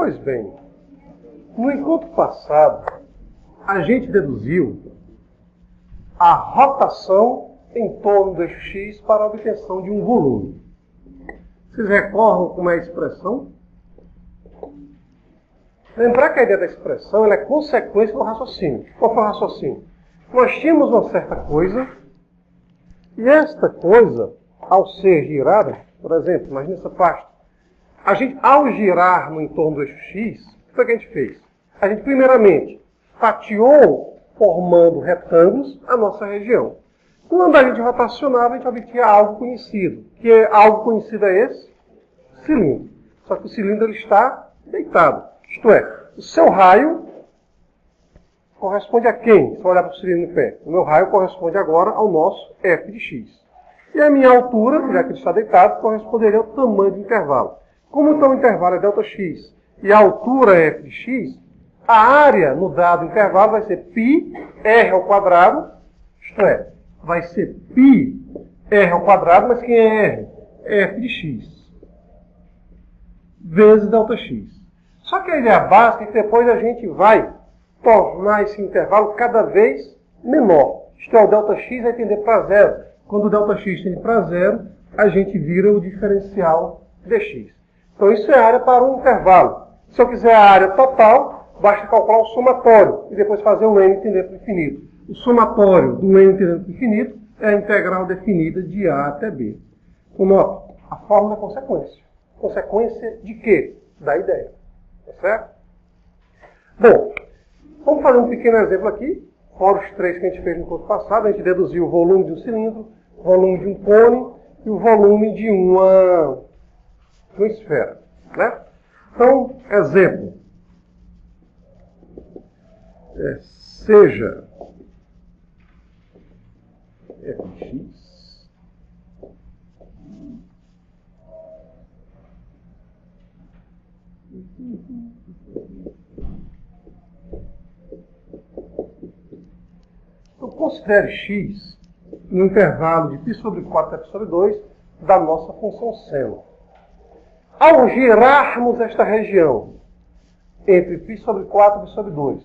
Pois bem, no encontro passado, a gente deduziu a rotação em torno do eixo X para a obtenção de um volume. Vocês recordam como é a expressão? Lembrar que a ideia da expressão ela é consequência do raciocínio. Qual foi o raciocínio? Nós tínhamos uma certa coisa, e esta coisa, ao ser girada, por exemplo, imagina essa pasta, a gente, ao girar no entorno do eixo X, o que foi que a gente fez? A gente, primeiramente, fatiou, formando retângulos, a nossa região. Quando a gente rotacionava, a gente obtinha algo conhecido. Que é, algo conhecido é esse? Cilindro. Só que o cilindro ele está deitado. Isto é, o seu raio corresponde a quem? Se eu olhar para o cilindro em pé. O meu raio corresponde agora ao nosso f de x. E a minha altura, já que ele está deitado, corresponderia ao tamanho do intervalo. Como então o intervalo é ΔX e a altura é f de x, a área no dado intervalo vai ser π r ao quadrado, isto é, vai ser π r ao quadrado, mas quem é r? É f de x vezes ΔX. Só que a ideia básica é que depois a gente vai tornar esse intervalo cada vez menor. Isto é, o ΔX vai tender para zero. Quando o ΔX tende para zero, a gente vira o diferencial dx. Então isso é a área para um intervalo. Se eu quiser a área total, basta calcular o somatório e depois fazer o n tendendo para o infinito. O somatório do n tendendo para o infinito é a integral definida de a até b. Então, nota, a fórmula é consequência. Consequência de quê? Da ideia. Tá certo? Bom, vamos fazer um pequeno exemplo aqui. Fora os três que a gente fez no curso passado, a gente deduziu o volume de um cilindro, o volume de um cone e o volume de uma esfera. Né? Então, exemplo. Seja fx então, considere x no intervalo de π sobre 4 até π sobre 2 da nossa função seno. Ao girarmos esta região entre π sobre 4 e π sobre 2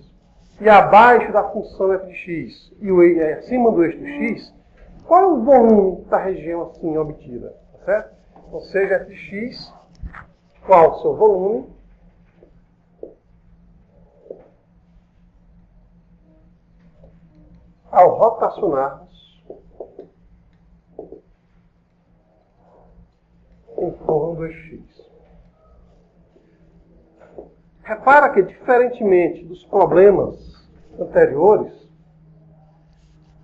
e abaixo da função f de x e acima do eixo x, qual é o volume da região assim obtida? Tá certo? Ou seja, f de x, qual o seu volume? Ao rotacionarmos em torno do eixo x. Repara que, diferentemente dos problemas anteriores,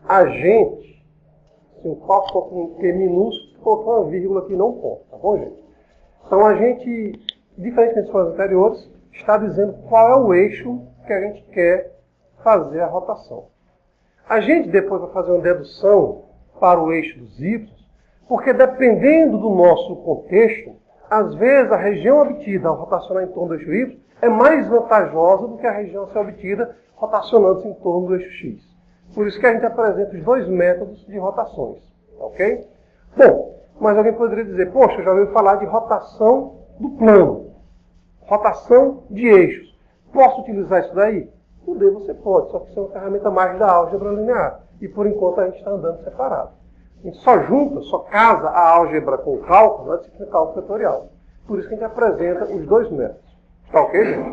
a gente, se o passo for com Q minúsculo, colocou uma vírgula aqui não ponto, tá bom, gente? Então a gente, diferentemente dos problemas anteriores, está dizendo qual é o eixo que a gente quer fazer a rotação. A gente depois vai fazer uma dedução para o eixo dos y, porque dependendo do nosso contexto, às vezes a região obtida ao rotacionar em torno do eixo y é mais vantajosa do que a região a ser obtida rotacionando-se em torno do eixo x. Por isso que a gente apresenta os dois métodos de rotações. Ok? Bom, mas alguém poderia dizer, poxa, eu já ouvi falar de rotação do plano. Rotação de eixos. Posso utilizar isso daí? Poder você pode, só que isso é uma ferramenta mais da álgebra linear. E por enquanto a gente está andando separado. A gente só junta, só casa a álgebra com o cálculo na disciplina de cálculo vetorial. Por isso que a gente apresenta os dois métodos. Tá ok, gente?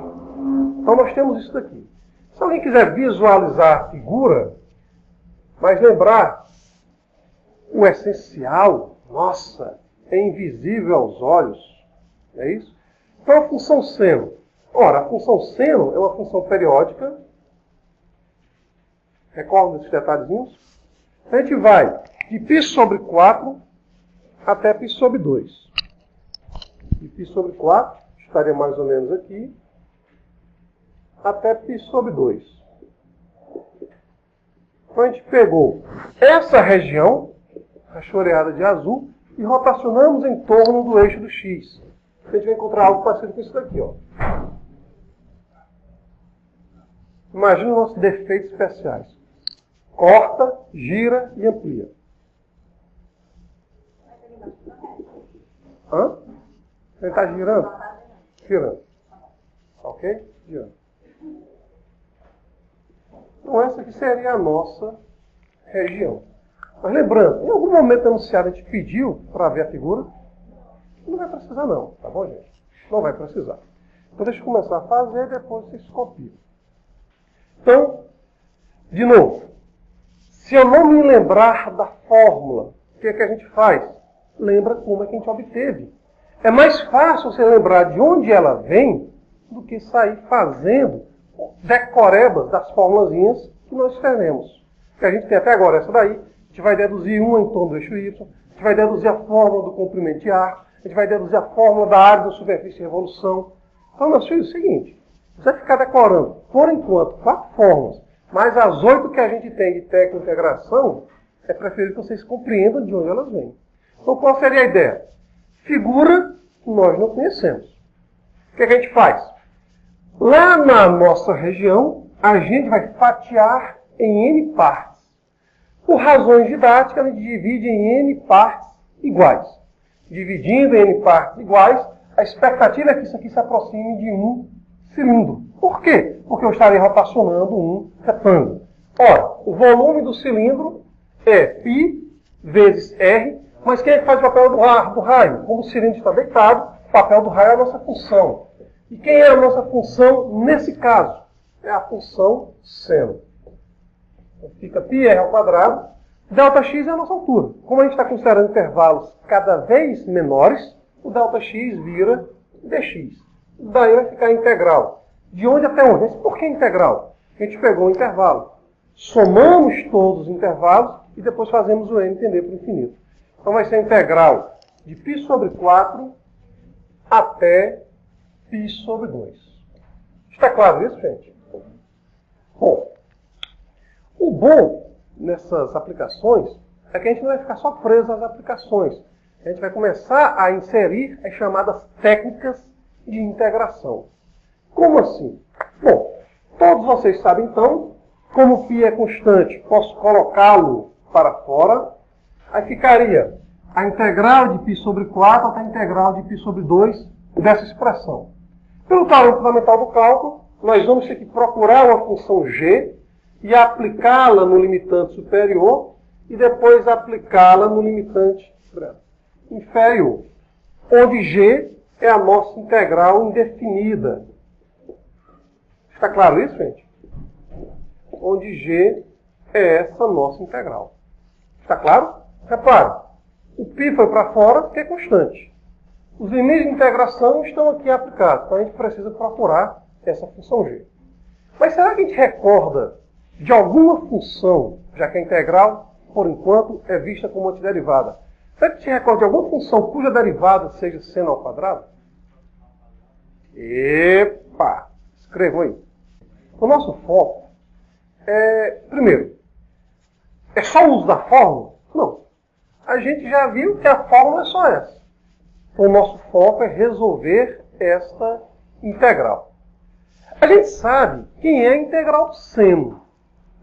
Então nós temos isso daqui. Se alguém quiser visualizar a figura, mas lembrar o essencial, nossa, é invisível aos olhos. É isso? Então a função seno. Ora, a função seno é uma função periódica. Recordam desses detalhezinhos? A gente vai de π sobre 4 até π sobre 2. De π sobre 4, estaria mais ou menos aqui, até π sobre 2. Então a gente pegou essa região, rachoreada de azul, e rotacionamos em torno do eixo do x. A gente vai encontrar algo parecido com isso daqui, ó. Imagina os nossos defeitos especiais. Corta, gira e amplia. Hã? Ele está girando? Girando. Ok? Diante. Então essa aqui seria a nossa região. Mas lembrando, em algum momento anunciado a gente pediu para ver a figura. Não vai precisar não, tá bom, gente? Não vai precisar. Então deixa eu começar a fazer e depois vocês copiam. Então, de novo, se eu não me lembrar da fórmula, o que é que a gente faz? Lembra como é que a gente obteve. É mais fácil você lembrar de onde ela vem do que sair fazendo decorebas das formulazinhas que nós teremos. Que a gente tem até agora essa daí, a gente vai deduzir uma em torno do eixo Y, a gente vai deduzir a fórmula do comprimento de ar, a gente vai deduzir a fórmula da área da superfície de revolução. Então, meus filhos, é o seguinte, você ficar decorando, por enquanto, 4 fórmulas, mais as 8 que a gente tem de técnica de integração, é preferível que vocês compreendam de onde elas vêm. Então, qual seria a ideia? Figura que nós não conhecemos. O que a gente faz? Lá na nossa região, a gente vai fatiar em N partes. Por razões didáticas, a gente divide em N partes iguais. Dividindo em N partes iguais, a expectativa é que isso aqui se aproxime de um cilindro. Por quê? Porque eu estarei rotacionando um retângulo. Ora, o volume do cilindro é π vezes R, mas quem é que faz o papel do raio? Como o cilindro está deitado, o papel do raio é a nossa função. E quem é a nossa função nesse caso? É a função seno. Então fica πr ao quadrado. Δx é a nossa altura. Como a gente está considerando intervalos cada vez menores, o Δx vira dx. Daí vai ficar integral. De onde até onde? Mas por que integral? A gente pegou o intervalo. Somamos todos os intervalos e depois fazemos o n tender para o infinito. Então vai ser integral de π sobre 4 até π sobre 2. Está claro isso, gente? Bom, o bom nessas aplicações é que a gente não vai ficar só preso às aplicações. A gente vai começar a inserir as chamadas técnicas de integração. Como assim? Bom, todos vocês sabem então, como π é constante, posso colocá-lo para fora. Aí ficaria a integral de π sobre 4 até a integral de π sobre 2 dessa expressão. Pelo teorema fundamental do cálculo, nós vamos ter que procurar uma função g e aplicá-la no limitante superior e depois aplicá-la no limitante inferior, onde g é a nossa integral indefinida. Está claro isso, gente? Onde g é essa nossa integral. Está claro? Repare, o π foi para fora porque é constante. Os limites de integração estão aqui aplicados, então a gente precisa procurar essa função g. Mas será que a gente recorda de alguma função, já que a integral, por enquanto, é vista como antiderivada? Será que a gente recorda de alguma função cuja derivada seja seno ao quadrado? Epa! Escrevam aí. O nosso foco é, primeiro, é só o uso da fórmula? Não. A gente já viu que a fórmula é só essa. Então, o nosso foco é resolver esta integral. A gente sabe quem é a integral do seno.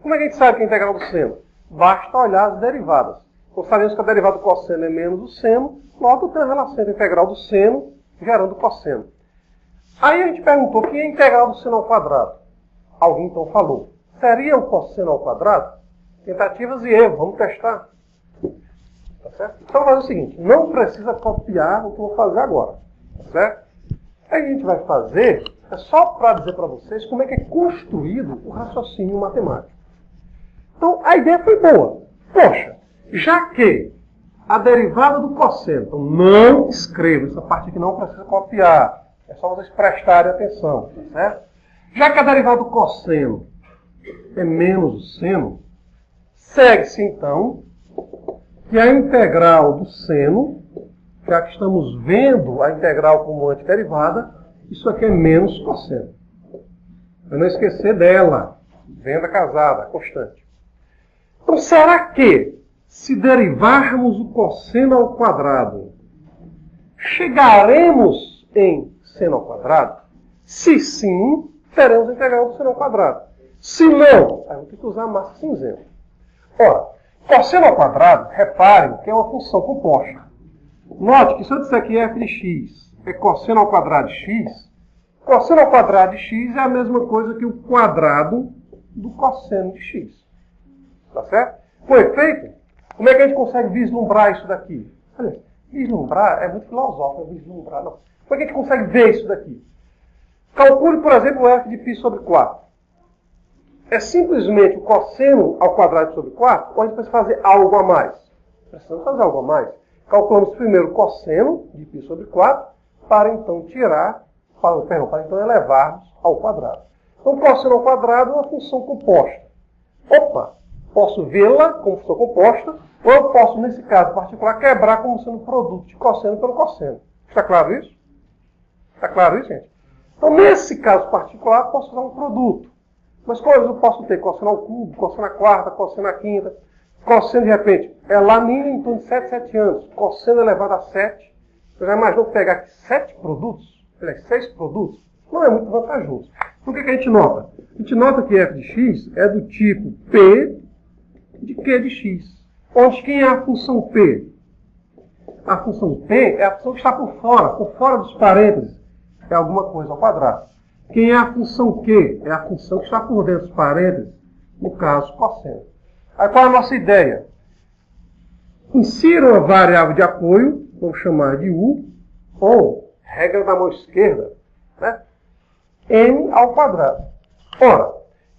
Como é que a gente sabe que é a integral do seno? Basta olhar as derivadas. Então, sabemos que a derivada do cosseno é menos o seno, logo tem a relação entre a integral do seno gerando o cosseno. Aí a gente perguntou quem é a integral do seno ao quadrado. Alguém então falou, seria o cosseno ao quadrado? Tentativas e erros, vamos testar. Tá certo? Então vamos fazer o seguinte, não precisa copiar o que eu vou fazer agora. Tá certo? Aí a gente vai fazer, é só para dizer para vocês como é que é construído o raciocínio matemático. Então a ideia foi boa. Poxa, já que a derivada do cosseno, então não escreva, essa parte aqui não precisa copiar. É só vocês prestarem atenção, tá certo? Já que a derivada do cosseno é menos o seno, segue-se então que a integral do seno, já que estamos vendo a integral como antiderivada, isso aqui é menos cosseno. Para não esquecer dela, venda casada, constante. Então será que, se derivarmos o cosseno ao quadrado, chegaremos em seno ao quadrado? Se sim, teremos a integral do seno ao quadrado. Se não, aí vamos ter que usar a massa cinzenta. Ora, cosseno ao quadrado, reparem que é uma função composta. Note que se eu disser que f de x é cosseno ao quadrado de x, Cosseno ao quadrado de x é a mesma coisa que o quadrado do cosseno de x. Tá certo? Com efeito, como é que a gente consegue vislumbrar isso daqui? Olha, vislumbrar é muito filosófico, vislumbrar não. Como é que a gente consegue ver isso daqui? Calcule, por exemplo, o f de π sobre 4. É simplesmente o cosseno ao quadrado sobre 4 ou a gente precisa fazer algo a mais? Precisamos fazer algo a mais. Calculamos primeiro o cosseno de π sobre 4 para então para então elevarmos ao quadrado. Então, o cosseno ao quadrado é uma função composta. Opa! Posso vê-la como função composta, ou eu posso, nesse caso particular, quebrar como sendo produto de cosseno pelo cosseno. Está claro isso? Está claro isso, gente? Então, nesse caso particular, posso usar um produto. Mas quais eu posso ter? Cosseno ao cubo, cosseno à quarta, cosseno à quinta. Cosseno, de repente, é lá em torno de 7 anos. Cosseno elevado a 7. Você já imaginou pegar aqui 7 produtos? 6 produtos? Não é muito vantajoso. Então, o que a gente nota? A gente nota que f de x é do tipo p de q de x. Onde quem é a função p? A função p é a função que está por fora dos parênteses. É alguma coisa ao quadrado. Quem é a função q? É a função que está por dentro dos parênteses, no caso, cosseno. Aí qual é a nossa ideia? Insira uma variável de apoio, vamos chamar de u, ou, regra da mão esquerda, né? n ao quadrado. Ora,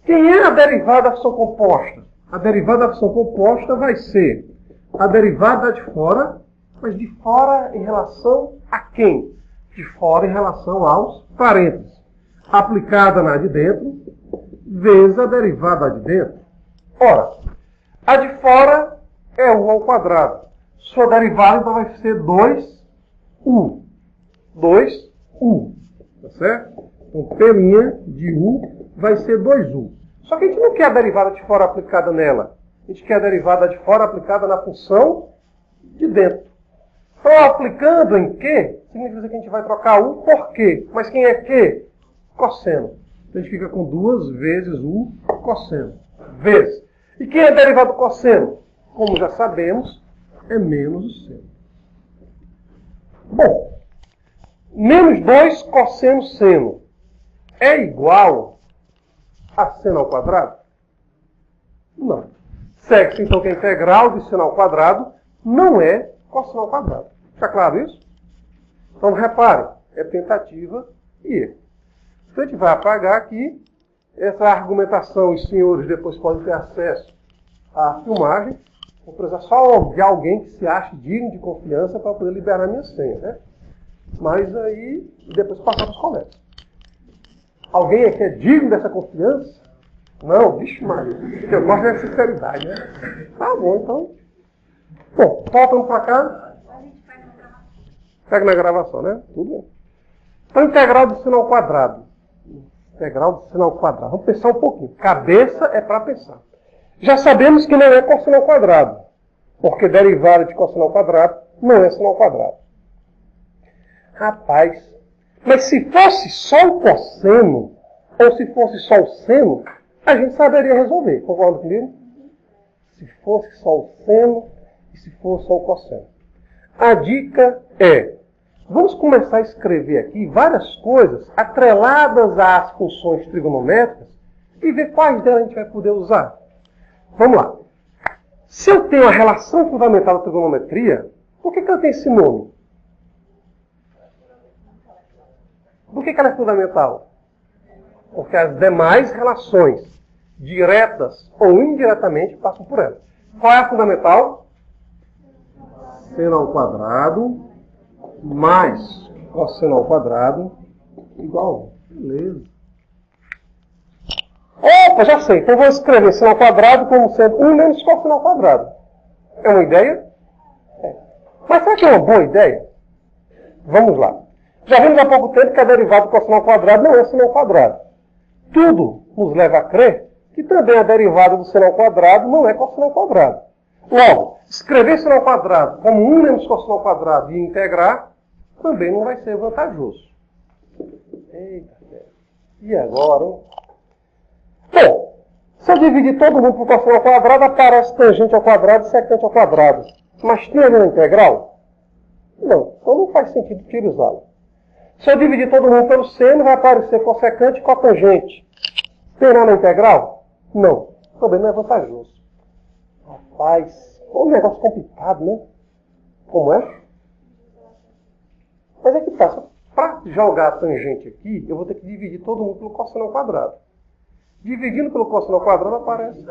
quem é a derivada da função composta? A derivada da função composta vai ser a derivada de fora, mas de fora em relação a quem? De fora em relação aos parênteses. Aplicada na de dentro, vezes a derivada de dentro. Ora, a de fora é u ao quadrado. Sua derivada então vai ser 2u. 2u. Tá certo? Então, p' de u vai ser 2u. Só que a gente não quer a derivada de fora aplicada nela. A gente quer a derivada de fora aplicada na função de dentro. Então, aplicando em Q, significa que a gente vai trocar u por Q. Mas quem é Q? Cosseno. Então, a gente fica com 2 vezes u cosseno. Vezes. E quem é a derivada do cosseno? Como já sabemos, é menos o seno. Bom, menos 2 cosseno seno é igual a seno ao quadrado? Não. Segue-se então que a integral de seno ao quadrado não é cosseno ao quadrado. Está claro isso? Então repare, é tentativa e erro. Então a gente vai apagar aqui essa argumentação. Os senhores depois podem ter acesso à filmagem. Vou precisar só de alguém que se ache digno de confiança para poder liberar minha senha, né? Mas aí, depois passar para os colegas. Alguém aqui é digno dessa confiança? Não, vixe, Maria. Eu gosto da sinceridade, né? Tá bom, então. Bom, voltando para cá. A gente pega na gravação. Pega na gravação, né? Tudo bem. Então, integral de seno ao quadrado. Integral de seno ao quadrado. Vamos pensar um pouquinho. Cabeça é para pensar. Já sabemos que não é cosseno ao quadrado. Porque derivada de cosseno ao quadrado não é seno ao quadrado. Rapaz, mas se fosse só o cosseno, ou se fosse só o seno, a gente saberia resolver. Concorda comigo? Se fosse só o seno e se fosse só o cosseno. A dica é, vamos começar a escrever aqui várias coisas atreladas às funções trigonométricas e ver quais delas a gente vai poder usar. Vamos lá. Se eu tenho a relação fundamental da trigonometria, por que ela tem esse nome? Por que ela é fundamental? Porque as demais relações, diretas ou indiretamente, passam por ela. Qual é a fundamental? Seno ao quadrado mais cosseno ao quadrado igual a 1. Beleza. Opa, já sei. Então vou escrever seno ao quadrado como sendo 1 menos cosseno ao quadrado. É uma ideia? É. Mas será que é uma boa ideia? Vamos lá. Já vimos há pouco tempo que a derivada do cosseno ao quadrado não é seno ao quadrado. Tudo nos leva a crer que também a derivada do seno ao quadrado não é cosseno ao quadrado. Logo, escrever seno ao quadrado como 1 menos cosseno ao quadrado e integrar também não vai ser vantajoso. Eita, e agora, hein? Bom, se eu dividir todo mundo por cosseno ao quadrado, aparece tangente ao quadrado e secante ao quadrado. Mas tem ali na integral? Não, então não faz sentido utilizá-la. Se eu dividir todo mundo pelo seno, vai aparecer cossecante e cotangente. Tem lá na integral? Não. Também não é vantajoso. Rapaz, é um negócio complicado, né? Como é? Mas é que passa. Para jogar a tangente aqui, eu vou ter que dividir todo mundo pelo cosseno ao quadrado. Dividindo pelo cosseno ao quadrado aparece.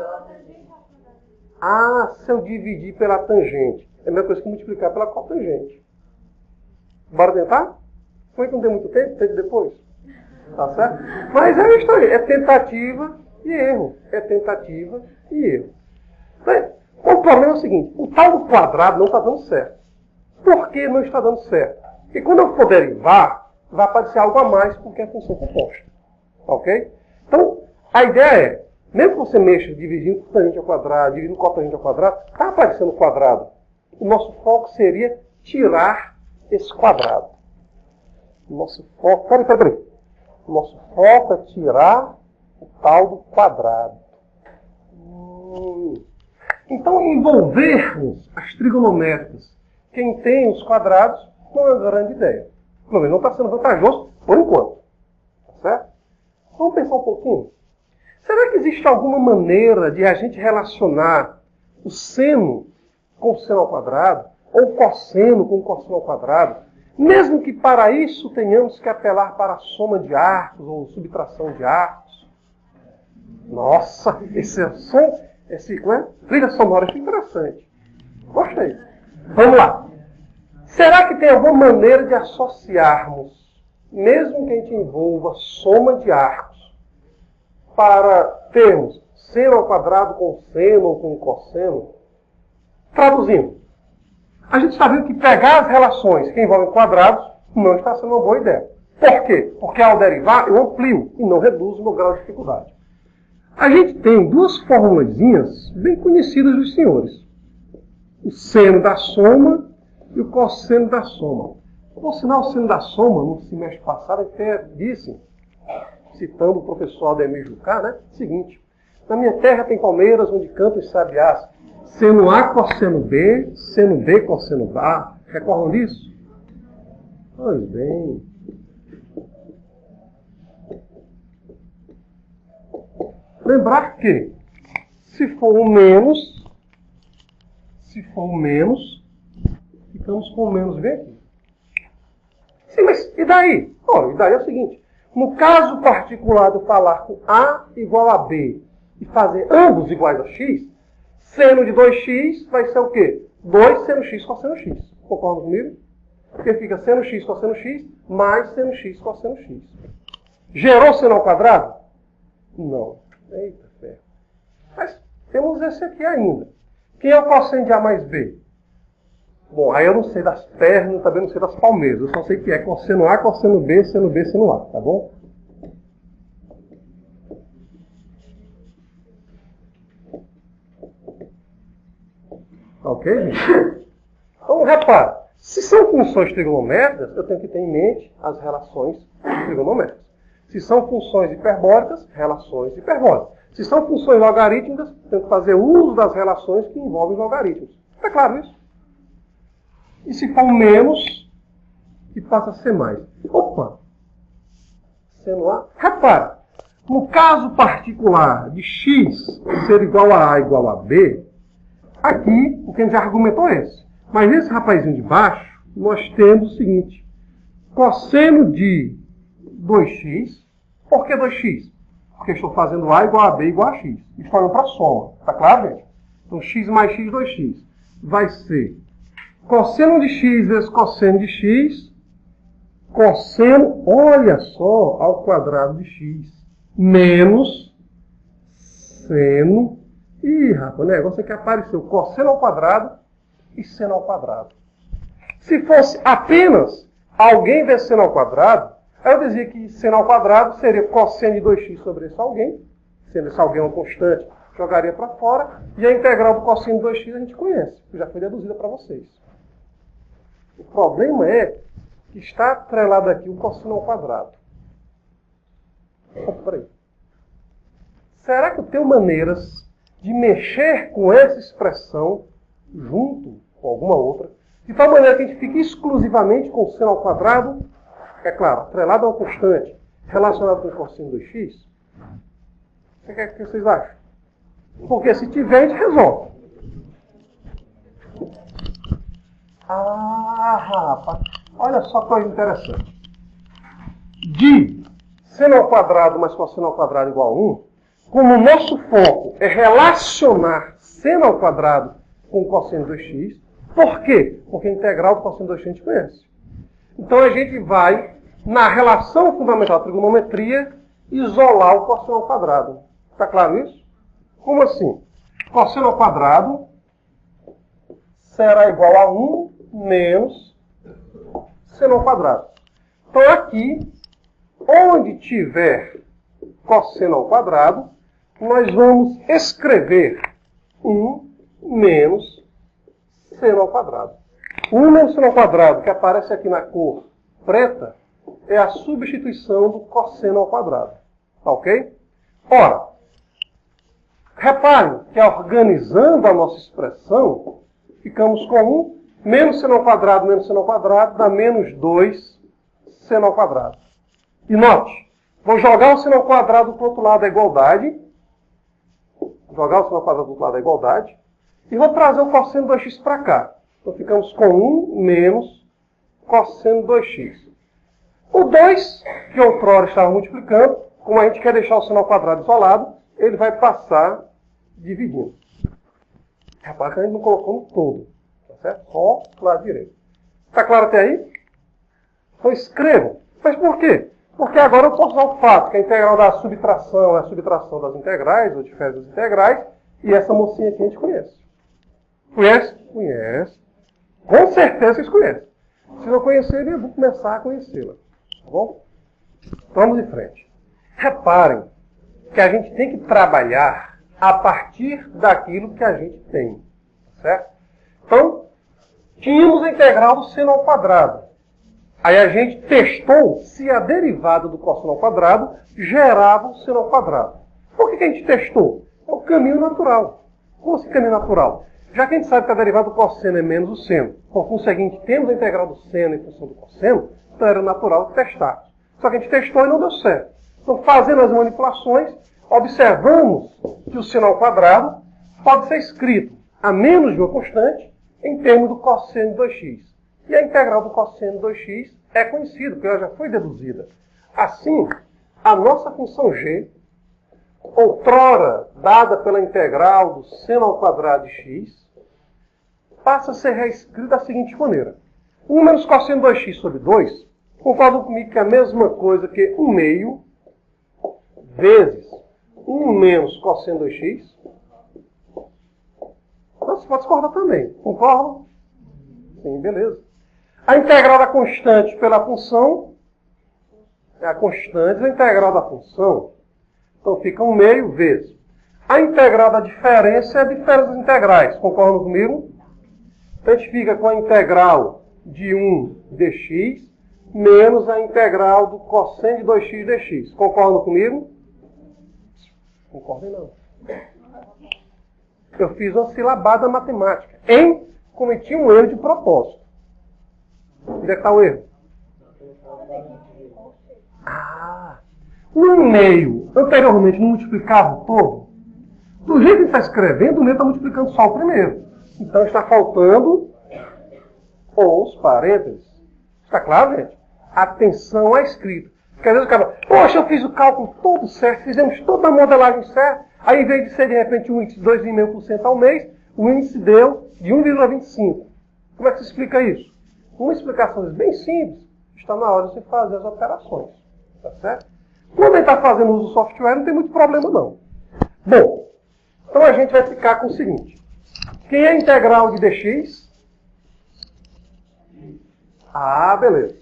Ah, se eu dividir pela tangente. É a mesma coisa que multiplicar pela cotangente. Bora tentar? Como é que não tem muito tempo? Tente depois. Tá certo? Mas é isso aí. É tentativa e erro. É tentativa e erro. O problema é o seguinte. O tal do quadrado não está dando certo. Por que não está dando certo? Porque quando eu for derivar, vai aparecer algo a mais porque é função composta. Ok? Então, a ideia é, mesmo que você mexa dividindo tangente ao quadrado, dividindo cotangente ao quadrado, está aparecendo quadrado. O nosso foco seria tirar esse quadrado. O nosso foco... Peraí. O nosso foco é tirar o tal do quadrado. Então, envolvermos as trigonométricas, quem tem os quadrados, não é uma grande ideia. Pelo menos não está sendo vantajoso por enquanto. Tá certo? Vamos pensar um pouquinho. Será que existe alguma maneira de a gente relacionar o seno com o seno ao quadrado, ou o cosseno com o cosseno ao quadrado, mesmo que para isso tenhamos que apelar para a soma de arcos ou subtração de arcos? Nossa, esse som, trilha sonora é interessante. Gostei. Vamos lá. Será que tem alguma maneira de associarmos, mesmo que a gente envolva soma de arcos, para termos seno ao quadrado com seno ou com cosseno? Traduzindo, a gente está vendo que pegar as relações que envolvem quadrados não está sendo uma boa ideia. Por quê? Porque ao derivar eu amplio e não reduzo o meu grau de dificuldade. A gente tem duas formulazinhas bem conhecidas dos senhores. O seno da soma e o cosseno da soma. Por sinal, o seno da soma, no semestre passado, até disse, citando o professor Ademir Jucá, né? Seguinte: na minha terra tem palmeiras onde cantam os sabiás. Seno A, cosseno B, seno B, cosseno A. Recordam disso? Pois bem. Lembrar que, se for o menos, ficamos com o menos V aqui. Sim, mas e daí? Ora, e daí é o seguinte. No caso particular de eu falar com A igual a B e fazer ambos iguais a X, seno de 2x vai ser o quê? 2 seno x cosseno x. Concordam comigo? Porque fica seno x cosseno x mais seno x cosseno x. Gerou seno ao quadrado? Não. Eita ferro. Mas temos esse aqui ainda. Quem é o cosseno de A mais B? Bom, aí eu não sei das pernas, também não sei das palmeiras. Eu só sei que é cosseno A, cosseno B, seno B, seno A. Tá bom? Ok, gente? Então, repara. Se são funções trigonométricas, eu tenho que ter em mente as relações trigonométricas. Se são funções hiperbólicas, relações hiperbólicas. Se são funções logarítmicas, eu tenho que fazer uso das relações que envolvem logaritmos. Está claro isso? E se for menos, que passa a ser mais. Opa! Seno A. Repara, no caso particular de x ser igual a A igual a B, aqui o que a gente já argumentou é esse. Mas nesse rapazinho de baixo, nós temos o seguinte. Cosseno de 2x. Por que 2x? Porque estou fazendo A igual a B igual a x. Estou indo para a soma. Está claro, gente? Então, x mais x, 2x. Vai ser cosseno de x vezes cosseno de x. Cosseno, olha só, ao quadrado de x. Menos seno. Ih, rapaz, o negócio é que apareceu cosseno ao quadrado e seno ao quadrado. Se fosse apenas alguém vezes seno ao quadrado, aí eu dizia que seno ao quadrado seria cosseno de 2x sobre esse alguém. Sendo esse alguém uma constante, jogaria para fora. E a integral do cosseno de 2x a gente conhece, que já foi deduzida para vocês. O problema é que está atrelado aqui o cosseno ao quadrado. Peraí. Será que eu tenho maneiras de mexer com essa expressão junto com alguma outra, de tal maneira que a gente fique exclusivamente com o seno ao quadrado? é claro, atrelado a uma constante relacionada com o cosseno 2x, o que vocês acham? Porque se tiver, a gente resolve. Ah, rapaz, olha só que coisa interessante. De seno ao quadrado mais cosseno ao quadrado igual a 1, como o nosso foco é relacionar seno ao quadrado com cosseno 2x, por quê? Porque a integral do cosseno 2x a gente conhece. Então a gente vai, na relação fundamental da trigonometria, isolar o cosseno ao quadrado. Está claro isso? Como assim? Cosseno ao quadrado será igual a 1 menos seno ao quadrado. Então aqui, onde tiver cosseno ao quadrado, nós vamos escrever 1 menos seno ao quadrado. O 1 menos seno ao quadrado, que aparece aqui na cor preta, é a substituição do cosseno ao quadrado. Tá ok? Ora, reparem que organizando a nossa expressão, ficamos com 1 menos seno ao quadrado dá menos 2 seno ao quadrado. E note, vou jogar o seno ao quadrado para o outro lado da igualdade. Jogar o seno ao quadrado do outro lado da igualdade. E vou trazer o cosseno 2x para cá. Então ficamos com 1 menos cosseno 2x. O 2, que outrora estava multiplicando, como a gente quer deixar o seno ao quadrado isolado, ele vai passar dividindo. Repara que a gente não colocou no todo. Tá certo? Só do lado direito. Está claro até aí? Então escrevam. Mas por quê? Porque agora eu posso usar o fato que a integral da subtração é a subtração das integrais, ou diferença das integrais, e essa mocinha aqui a gente conhece. Conhece? Conhece. Com certeza vocês conhecem. Se não conhecerem, eu vou começar a conhecê-la. Tá bom? Vamos em frente. Reparem que a gente tem que trabalhar a partir daquilo que a gente tem. Certo? Então, tínhamos a integral do seno ao quadrado. Aí a gente testou se a derivada do cosseno ao quadrado gerava o seno ao quadrado. Por que a gente testou? É o caminho natural. Como assim caminho natural? Já que a gente sabe que a derivada do cosseno é menos o seno, por conseguinte, temos a integral do seno em função do cosseno, então era natural testar. Só que a gente testou e não deu certo. Então, fazendo as manipulações, observamos que o seno ao quadrado pode ser escrito a menos de uma constante em termos do cosseno de 2x. E a integral do cosseno de 2x é conhecida, porque ela já foi deduzida. Assim, a nossa função g, outrora dada pela integral do seno ao quadrado de x, passa a ser reescrita da seguinte maneira. 1 menos cosseno de 2x sobre 2, concordam comigo que é a mesma coisa que 1 meio vezes 1 menos cosseno de 2x. Você pode discordar também. Concordam? Sim, beleza. A integral da constante pela função é a constante da integral da função. Então fica 1 meio vezes. A integral da diferença é a diferença das integrais. Concordam comigo? Então a gente fica com a integral de 1 dx menos a integral do cosseno de 2x dx. Concordam comigo? Concordem não. Eu fiz uma silabada matemática. Cometi um erro de propósito. Onde é que está o erro? O 1 meio anteriormente não multiplicava o todo. Do jeito que está escrevendo, o meio está multiplicando só o primeiro. Então está faltando os parênteses. Está claro, gente? Atenção à escrita. Porque às vezes o cara fala, poxa, eu fiz o cálculo todo certo, fizemos toda a modelagem certa, aí em vez de ser de repente um índice de 2,5% ao mês, o índice deu de 1,25. Como é que se explica isso? Uma explicação bem simples, está na hora de você fazer as operações. Tá certo? Quando a gente está fazendo uso do software, não tem muito problema não. Bom, então a gente vai ficar com o seguinte. Quem é a integral de dx? Ah, beleza.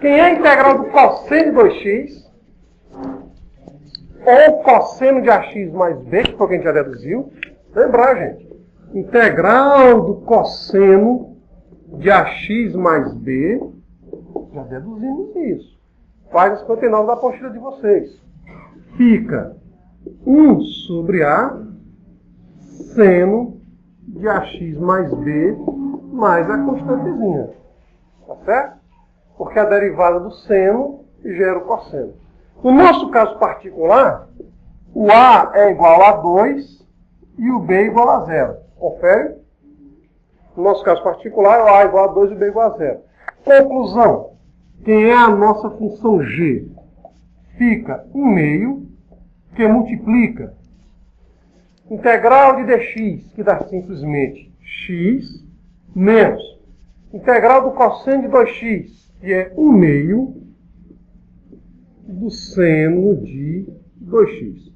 Quem é a integral do cosseno de 2x? Ou cosseno de ax mais b, que foi o que a gente já deduziu. Lembrar, gente. Integral do cosseno de ax mais b. Já deduzimos isso. Página 59 da apostila de vocês. Fica 1 sobre a seno de ax mais b mais a constantezinha. Tá certo? porque a derivada do seno gera o cosseno. No nosso caso particular, o A é igual a 2 e o B é igual a 0. Confere? No nosso caso particular, o A é igual a 2 e o B é igual a 0. Conclusão. Quem é a nossa função G? Fica 1 meio, que multiplica integral de dx, que dá simplesmente x, menos integral do cosseno de 2x, que é 1 meio do seno de 2x.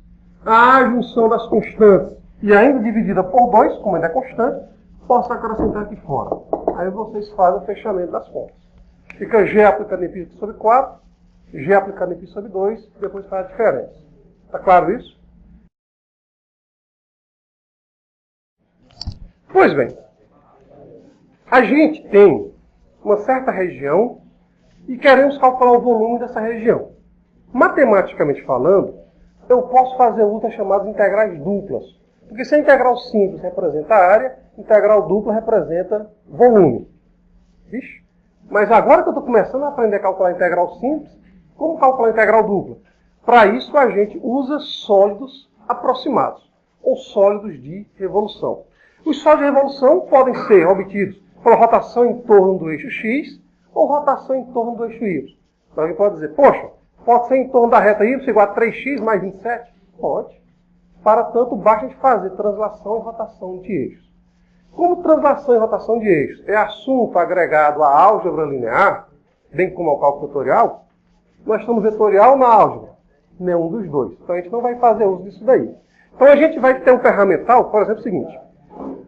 A junção das constantes, e ainda dividida por 2, como ainda é constante, posso acrescentar aqui fora. Aí vocês fazem o fechamento das contas. Fica G aplicado em π sobre 4, G aplicado em π sobre 2, e depois faz a diferença. Está claro isso? Pois bem, a gente tem uma certa região e queremos calcular o volume dessa região. Matematicamente falando, eu posso fazer uso das chamadas integrais duplas. Porque se a integral simples representa a área, a integral dupla representa volume. Vixe? Mas agora que eu estou começando a aprender a calcular a integral simples, como calcular a integral dupla? Para isso a gente usa sólidos aproximados, ou sólidos de revolução. Os sólidos de revolução podem ser obtidos pela rotação em torno do eixo x ou rotação em torno do eixo y. Então a gente pode dizer, poxa, pode ser em torno da reta y igual a 3x mais 27? Pode. Para tanto, basta a gente fazer translação e rotação de eixos. Como translação e rotação de eixos é assunto agregado à álgebra linear, bem como ao cálculo vetorial, nós estamos vetorial na álgebra. Nenhum dos dois. Então a gente não vai fazer uso disso daí. Então a gente vai ter um ferramental, por exemplo, o seguinte.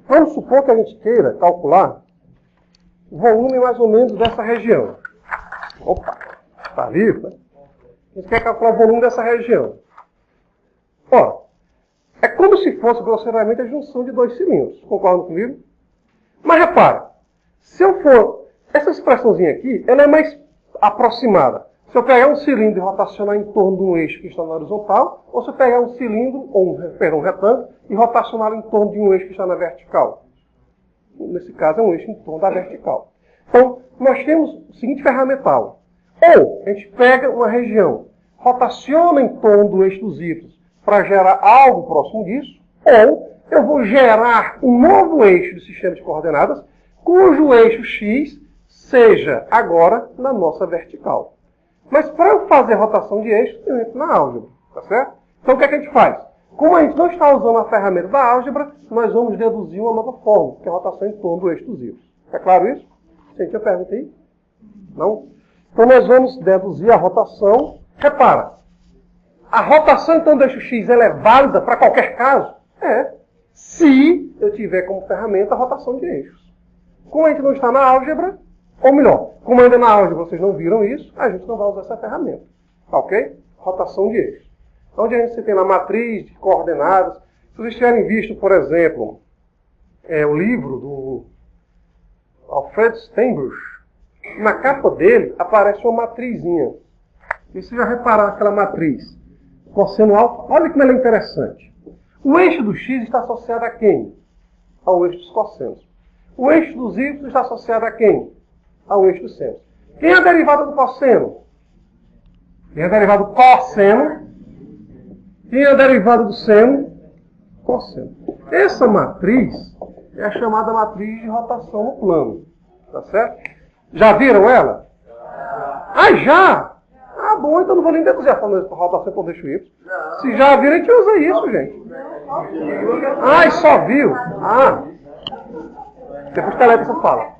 Vamos supor que a gente queira calcular o volume mais ou menos dessa região. Opa, está vivo, né? A gente quer calcular o volume dessa região. Ora, é como se fosse grosseiramente a junção de dois cilindros. Concordam comigo? Mas repara, se eu for... Essa expressãozinha aqui, ela é mais aproximada. Se eu pegar um cilindro e rotacionar em torno de um eixo que está na horizontal, ou se eu pegar um cilindro, ou um retângulo, e rotacionar em torno de um eixo que está na vertical. Nesse caso, é um eixo em torno da vertical. Então, nós temos o seguinte ferramental. Ou a gente pega uma região, rotaciona em torno do eixo dos y para gerar algo próximo disso, ou eu vou gerar um novo eixo do sistema de coordenadas, cujo eixo x seja agora na nossa vertical. Mas para eu fazer rotação de eixo, eu entro na álgebra, tá certo? Então o que é que a gente faz? Como a gente não está usando a ferramenta da álgebra, nós vamos deduzir uma nova fórmula, que é a rotação em torno do eixo dos y. É claro isso? Tem uma pergunta aí? Não? Então nós vamos deduzir a rotação. Repara, a rotação então do eixo x ela é válida para qualquer caso? É. Se eu tiver como ferramenta a rotação de eixos. Como a gente não está na álgebra, ou melhor, como ainda na álgebra vocês não viram isso, a gente não vai usar essa ferramenta. Ok? Rotação de eixos. Onde a gente tem na matriz de coordenadas. Se vocês tiverem visto, por exemplo, o livro do Alfred Steinbuch, na capa dele aparece uma matrizinha. E vocês já repararam aquela matriz? Cosseno alfa, olha como ela é interessante. O eixo do x está associado a quem? Ao eixo dos cossenos. O eixo dos y está associado a quem? Ao eixo dos senos. Quem é a derivada do cosseno? Quem é a derivada do cosseno? Quem é a derivada do seno? Cosseno. Essa matriz é a chamada matriz de rotação no plano. Tá certo? Já viram ela? Ah, já? Ah, bom, então não vou nem deduzir a fórmula de rotação por eixo y. Se já viram, a gente usa isso, gente. Ah, só viu? Ah. Depois que a letra fala.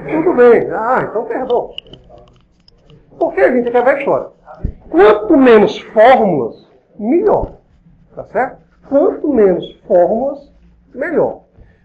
Tudo bem. Ah, então perdão. Porque a gente quer ver a história. Quanto menos fórmulas, melhor. Tá certo? Quanto menos fórmulas, melhor.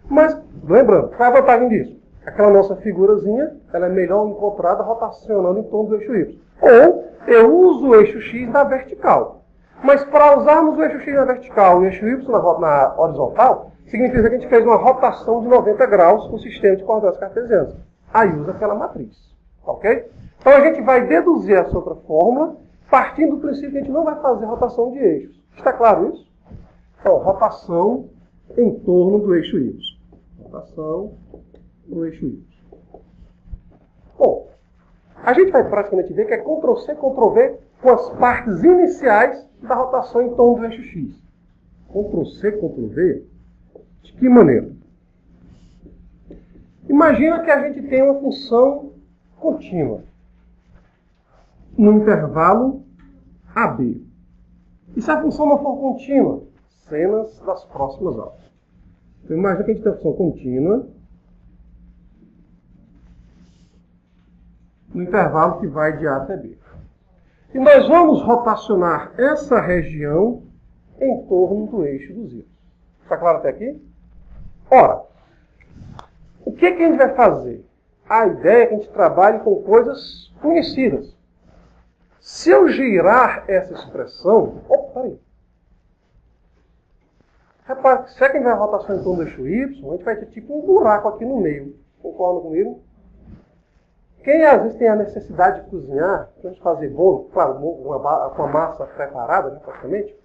Mas, lembrando, qual é a vantagem disso? Aquela nossa figurazinha, ela é melhor encontrada rotacionando em torno do eixo y. Ou eu uso o eixo x na vertical. Mas para usarmos o eixo x na vertical e o eixo y na horizontal, significa que a gente fez uma rotação de 90 graus com o sistema de coordenadas cartesianas. Aí usa aquela matriz. Ok? Então a gente vai deduzir essa outra fórmula partindo do princípio que a gente não vai fazer rotação de eixos. Está claro isso? Então, rotação em torno do eixo y. Rotação no eixo y. Bom, A gente vai praticamente ver que é Ctrl+C, Ctrl+V com as partes iniciais da rotação em torno do eixo X. Ctrl+C, Ctrl+V, de que maneira? Imagina que a gente tem uma função contínua no intervalo AB. E se a função não for contínua? Cenas das próximas aulas. Então, imagina que a gente tem uma função contínua no intervalo que vai de A até B. E nós vamos rotacionar essa região em torno do eixo dos Y. Está claro até aqui? Ora, o que a gente vai fazer? A ideia é que a gente trabalhe com coisas conhecidas. Se eu girar essa expressão... Opa, peraí. Repare que se é que a gente vai rotação em torno do eixo Y, a gente vai ter tipo um buraco aqui no meio. Concordam comigo? Quem às vezes tem a necessidade de cozinhar, antes de fazer bolo, claro, com a massa preparada, né, praticamente,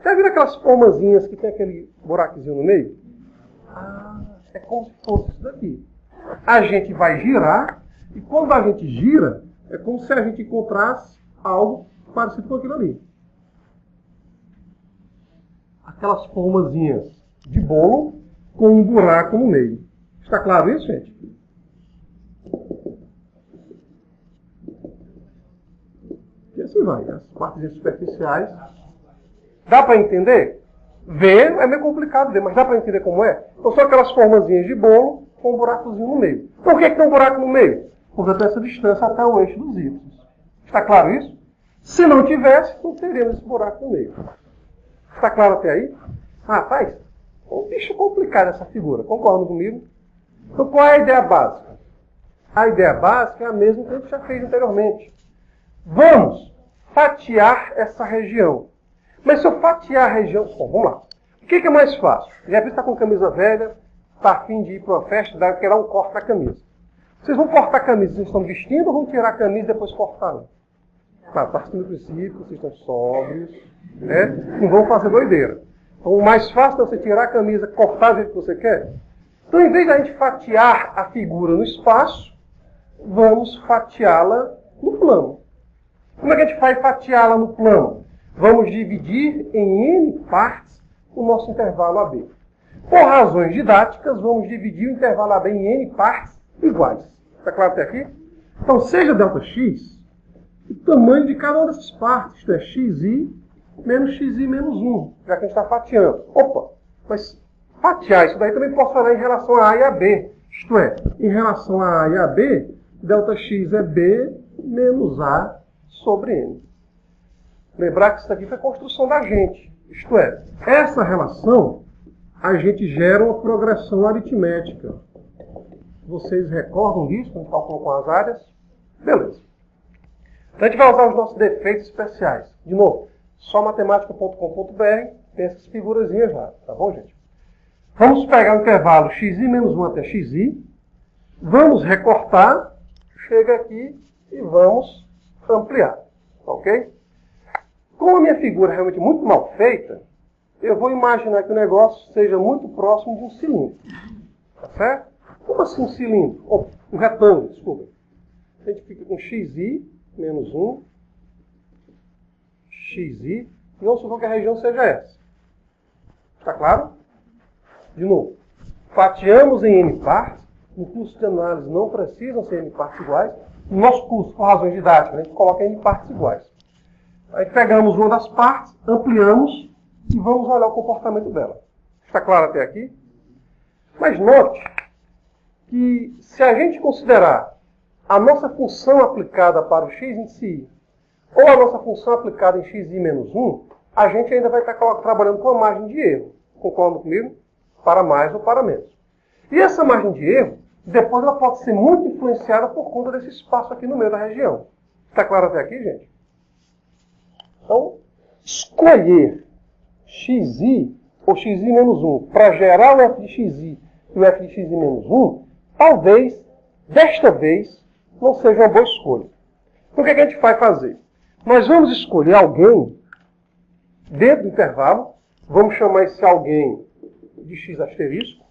já viram aquelas formazinhas que tem aquele buraquinho no meio? Ah, é como se fosse isso daqui. A gente vai girar, e quando a gente gira, é como se a gente encontrasse algo parecido com aquilo ali. Aquelas formazinhas de bolo com um buraco no meio. Está claro isso, gente? E assim vai, as partes superficiais. Dá para entender? Ver é meio complicado ver, mas dá para entender como é? Então são aquelas formazinhas de bolo com um buracozinho no meio. Por que tem um buraco no meio? Porque eu tenho essa distância até o eixo dos Y. Está claro isso? Se não tivesse, não teríamos esse buraco no meio. Está claro até aí? Rapaz, é um bicho complicado essa figura. Concordam comigo? Então qual é a ideia básica? A ideia básica é a mesma que a gente já fez anteriormente. Vamos fatiar essa região. Mas se eu fatiar a região... Bom, vamos lá. O que é mais fácil? Já está com camisa velha, está a fim de ir para uma festa, quer dar um corte na camisa. Vocês vão cortar a camisa, vocês estão vestindo ou vão tirar a camisa e depois cortar? Claro, partindo do princípio, vocês estão sóbrios, né? Não vão fazer doideira. Então, o mais fácil é você tirar a camisa, cortar do jeito que você quer. Então, em vez de a gente fatiar a figura no espaço, vamos fatiá-la no plano. Como é que a gente vai fatiá-la no plano? Vamos dividir em N partes o nosso intervalo AB. Por razões didáticas, vamos dividir o intervalo AB em N partes iguais. Está claro até aqui? Então, seja ΔX, o tamanho de cada uma dessas partes, isto é, xi menos 1, já que a gente está fatiando. Opa, mas fatiar isso daí também posso falar em relação a A e a B. Isto é, em relação a A e a B, ΔX é B menos A sobre N. Lembrar que isso aqui foi construção da gente. Isto é, essa relação, a gente gera uma progressão aritmética. Vocês recordam disso, quando calculou com as áreas? Beleza. Então a gente vai usar os nossos defeitos especiais. De novo, só matemática.com.br, tem essas figurazinhas lá, tá bom, gente? Vamos pegar o intervalo xi menos 1 até xi, vamos recortar, chega aqui e vamos ampliar, ok? Como a minha figura é realmente muito mal feita, eu vou imaginar que o negócio seja muito próximo de um cilindro, tá certo? Como assim um cilindro? Ou um retângulo, desculpa. A gente fica com xi menos 1, xi, e vamos supor que a região seja essa. Está claro? De novo, fatiamos em N partes, no curso de análise não precisam ser N partes iguais, no nosso curso, por razões didáticas, a gente coloca N partes iguais. Aí pegamos uma das partes, ampliamos e vamos olhar o comportamento dela. Está claro até aqui? Mas note que se a gente considerar a nossa função aplicada para o x índice i ou a nossa função aplicada em xi menos 1, a gente ainda vai estar trabalhando com a margem de erro. Concordam comigo? Para mais ou para menos. E essa margem de erro, depois ela pode ser muito influenciada por conta desse espaço aqui no meio da região. Está claro até aqui, gente? Então, escolher xi ou xi menos 1 para gerar o f de xi e o f de xi menos 1, talvez, desta vez, não seja uma boa escolha. Então, o que a gente vai fazer? Nós vamos escolher alguém dentro do intervalo, vamos chamar esse alguém de x asterisco,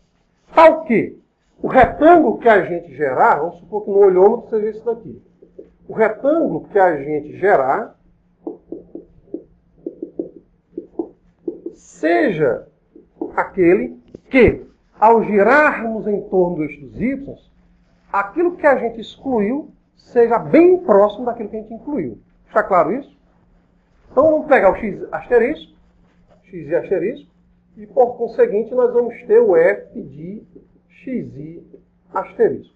tal que o retângulo que a gente gerar, vamos supor que no olhômetro seja esse daqui. o retângulo que a gente gerar seja aquele que, ao girarmos em torno do eixo dos y, aquilo que a gente excluiu seja bem próximo daquilo que a gente incluiu. Está claro isso? Então vamos pegar o x asterisco, e por conseguinte nós vamos ter o f de xi asterisco.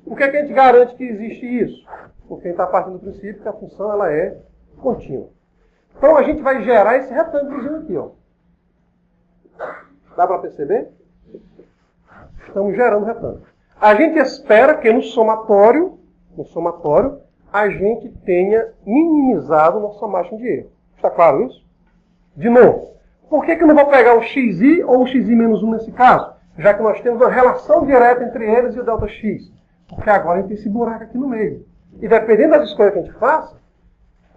Por que a gente garante que existe isso? Porque a gente está partindo do princípio que a função ela é contínua. Então a gente vai gerar esse retângulozinho aqui, ó. Dá para perceber? Estamos gerando retângulo. A gente espera que no somatório, a gente tenha minimizado nossa margem de erro. Está claro isso? De novo, por que eu não vou pegar o xi ou o xi menos 1 nesse caso? Já que nós temos uma relação direta entre eles e o Δx. Porque agora a gente tem esse buraco aqui no meio. E dependendo das escolhas que a gente faça,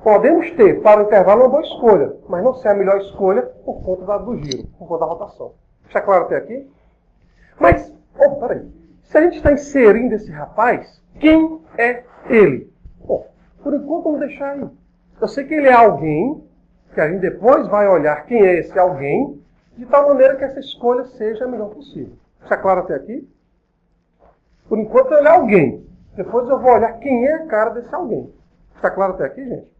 podemos ter para o intervalo uma boa escolha, mas não ser a melhor escolha por conta do giro, por conta da rotação. Está claro até aqui? Mas, peraí. Se a gente está inserindo esse rapaz, quem é ele? Bom, por enquanto vamos deixar aí. Eu sei que ele é alguém, que a gente depois vai olhar quem é esse alguém, de tal maneira que essa escolha seja a melhor possível. Está claro até aqui? Por enquanto ele é alguém. Depois eu vou olhar quem é a cara desse alguém. Está claro até aqui, gente?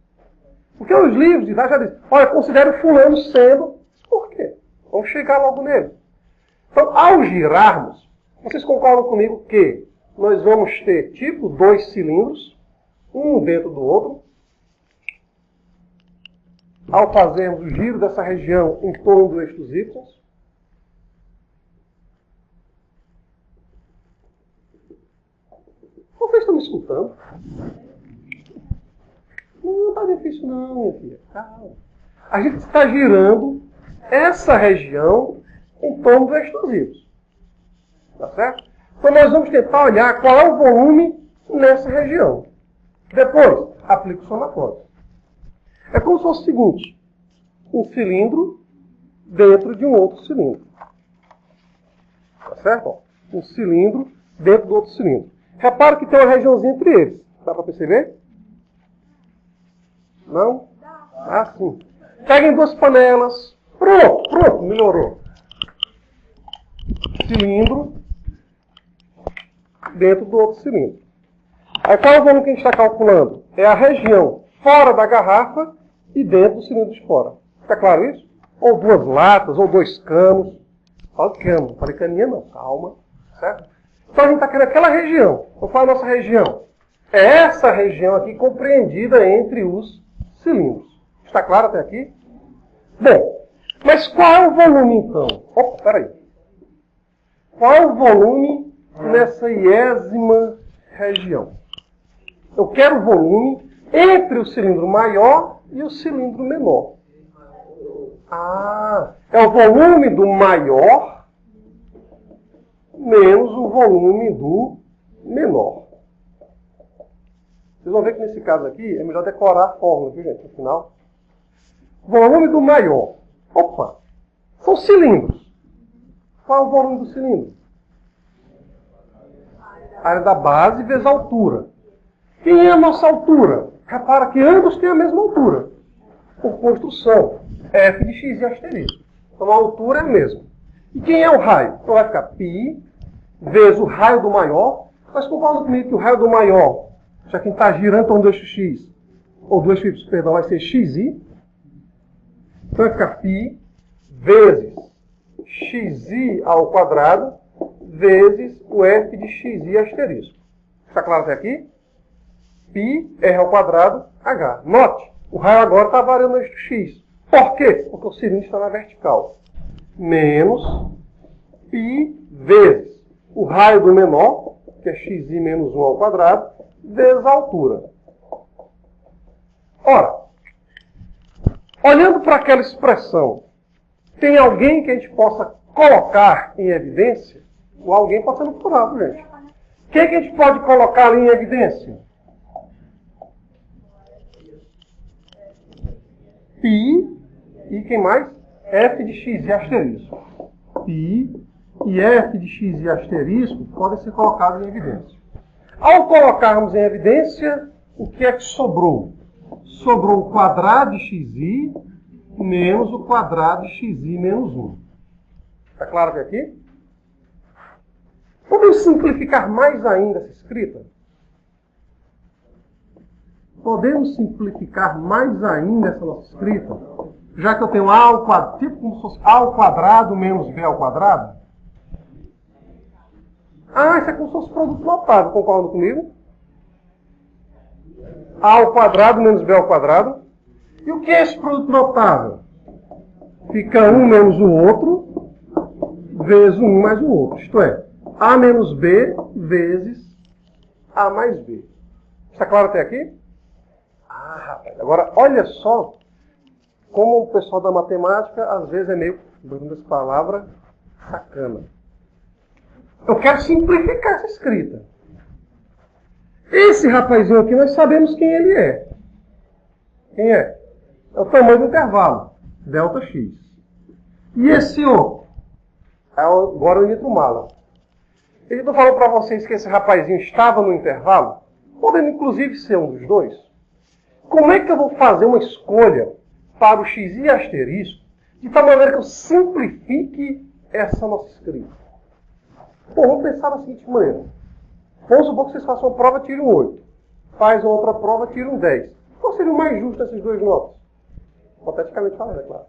Porque os livros de idade já dizem, olha, considere fulano sendo... Por quê? Vamos chegar logo nele. Então, ao girarmos, vocês concordam comigo que nós vamos ter tipo 2 cilindros, um dentro do outro, ao fazermos o giro dessa região em torno do eixo dos y. Vocês estão me escutando? Não está difícil não, minha filha. Calma. A gente está girando essa região em torno do eixo dos y. Tá certo? Então nós vamos tentar olhar qual é o volume nessa região. Depois, aplica o somatório. É como se fosse o seguinte: um cilindro dentro de um outro cilindro. Tá certo? Um cilindro dentro do outro cilindro. Repara que tem uma regiãozinha entre eles. Dá para perceber? Não? Ah, sim. Peguem 2 panelas. Pronto, melhorou. Cilindro dentro do outro cilindro. Aí qual é o volume que a gente está calculando? É a região fora da garrafa e dentro do cilindro de fora. Está claro isso? Ou 2 latas, ou 2 canos. Fala cano, não falei caninha não, calma. Certo? Então a gente está querendo aquela região. Qual é a nossa região? É essa região aqui compreendida entre os cilindros. Está claro até aqui? Bom, mas qual é o volume então? Opa, peraí. Qual é o volume nessa iésima região? Eu quero o volume entre o cilindro maior e o cilindro menor. Ah, é o volume do maior menos o volume do menor. Vocês vão ver que nesse caso aqui é melhor decorar a fórmula, viu, gente? No final. Volume do maior. Opa! São cilindros. Qual é o volume do cilindro? A área da base vezes a altura. Quem é a nossa altura? Repara que ambos têm a mesma altura. Por construção. F de x e asterisco. Então a altura é a mesma. E quem é o raio? Então vai ficar π vezes o raio do maior. Mas concordam comigo que o raio do maior, já que está girando em torno do eixo x, ou do eixo y, perdão, vai ser xi. Então vai ficar π vezes xi ao quadrado vezes o f de xi asterisco. Está claro até aqui? π r ao quadrado h. Note, o raio agora está variando no eixo x. Por quê? Porque o cilindro está na vertical. Menos π vezes o raio do menor, que é xi menos 1 ao quadrado, vezes a altura. Ora, olhando para aquela expressão, tem alguém que a gente possa colocar em evidência? O alguém pode ser no plural, gente. Quem que a gente pode colocar ali em evidência? π e quem mais? F de x e asterisco. π e f de x e asterisco podem ser colocados em evidência. Ao colocarmos em evidência, o que é que sobrou? Sobrou o quadrado de xi menos o quadrado de xi menos 1. Está claro que aqui? Podemos simplificar mais ainda essa escrita? Podemos simplificar mais ainda essa nossa escrita? Já que eu tenho a ao quadrado, tipo como se fosse a ao quadrado menos b ao quadrado? Ah, isso é como se fosse produto notável, concordam comigo? A ao quadrado menos b ao quadrado. E o que é esse produto notável? Fica um menos o outro, vezes um mais o outro. Isto é, a menos b vezes a mais b. Está claro até aqui? Ah, rapaz. Agora, olha só como o pessoal da matemática, às vezes, é meio, usando essa palavra, sacana. Eu quero simplificar essa escrita. Esse rapazinho aqui, nós sabemos quem ele é. Quem é? É o tamanho do intervalo, ΔX. E esse outro? Agora o nitromala. Ele não falou para vocês que esse rapazinho estava no intervalo? Podendo, inclusive, ser um dos dois. Como é que eu vou fazer uma escolha para o xi asterisco de tal maneira que eu simplifique essa nossa escrita? Bom, vamos pensar da seguinte maneira. Vamos supor que vocês façam uma prova, tirem um 8. Faz outra prova, tirem um 10. Qual seria o mais justo desses dois notas? Hipoteticamente falando, é claro.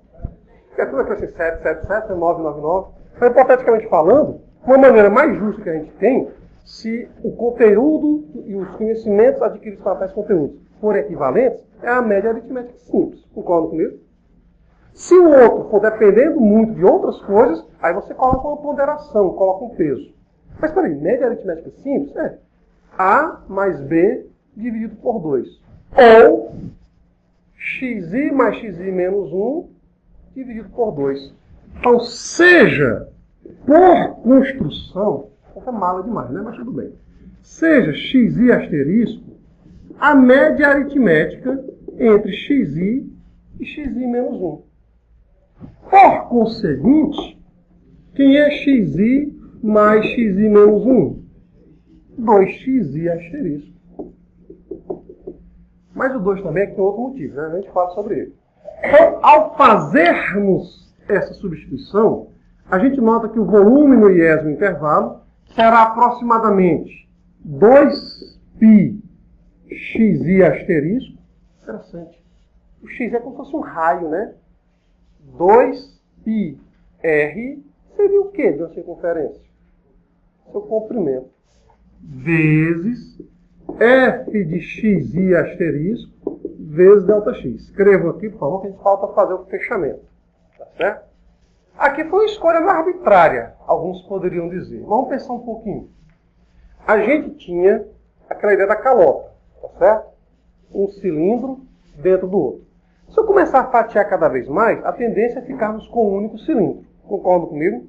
Porque tudo vai ser 7, 7, 7, 9, 9, 9. Mas, hipoteticamente falando, uma maneira mais justa que a gente tem, se o conteúdo e os conhecimentos adquiridos para tais conteúdos forem equivalentes, é a média aritmética simples. Concordam comigo? Se o outro for dependendo muito de outras coisas, aí você coloca uma ponderação, coloca um peso. Mas peraí, média aritmética simples é A mais B dividido por 2. Ou xi mais xi menos 1 dividido por 2. Então, seja, por construção, essa é mala demais, né? Mas tudo bem. Seja xi asterisco a média aritmética entre xi e xi menos 1. Por conseguinte, quem é xi mais xi menos 1? 2xi asterisco. Mas o 2 também é que tem outro motivo, né? A gente fala sobre ele. Então, ao fazermos essa substituição, a gente nota que o volume no iésimo intervalo será aproximadamente 2π xi asterisco. Interessante. O x é como se fosse um raio, né? 2πr seria o quê de uma circunferência? Seu comprimento. Vezes f de xi asterisco vezes ΔX. Escrevam aqui, por favor, que a gente falta fazer o fechamento. Tá certo? Aqui foi uma escolha arbitrária, alguns poderiam dizer. Vamos pensar um pouquinho. A gente tinha aquela ideia da calota, tá certo? Um cilindro dentro do outro. Se eu começar a fatiar cada vez mais, a tendência é ficarmos com um único cilindro. Concordam comigo?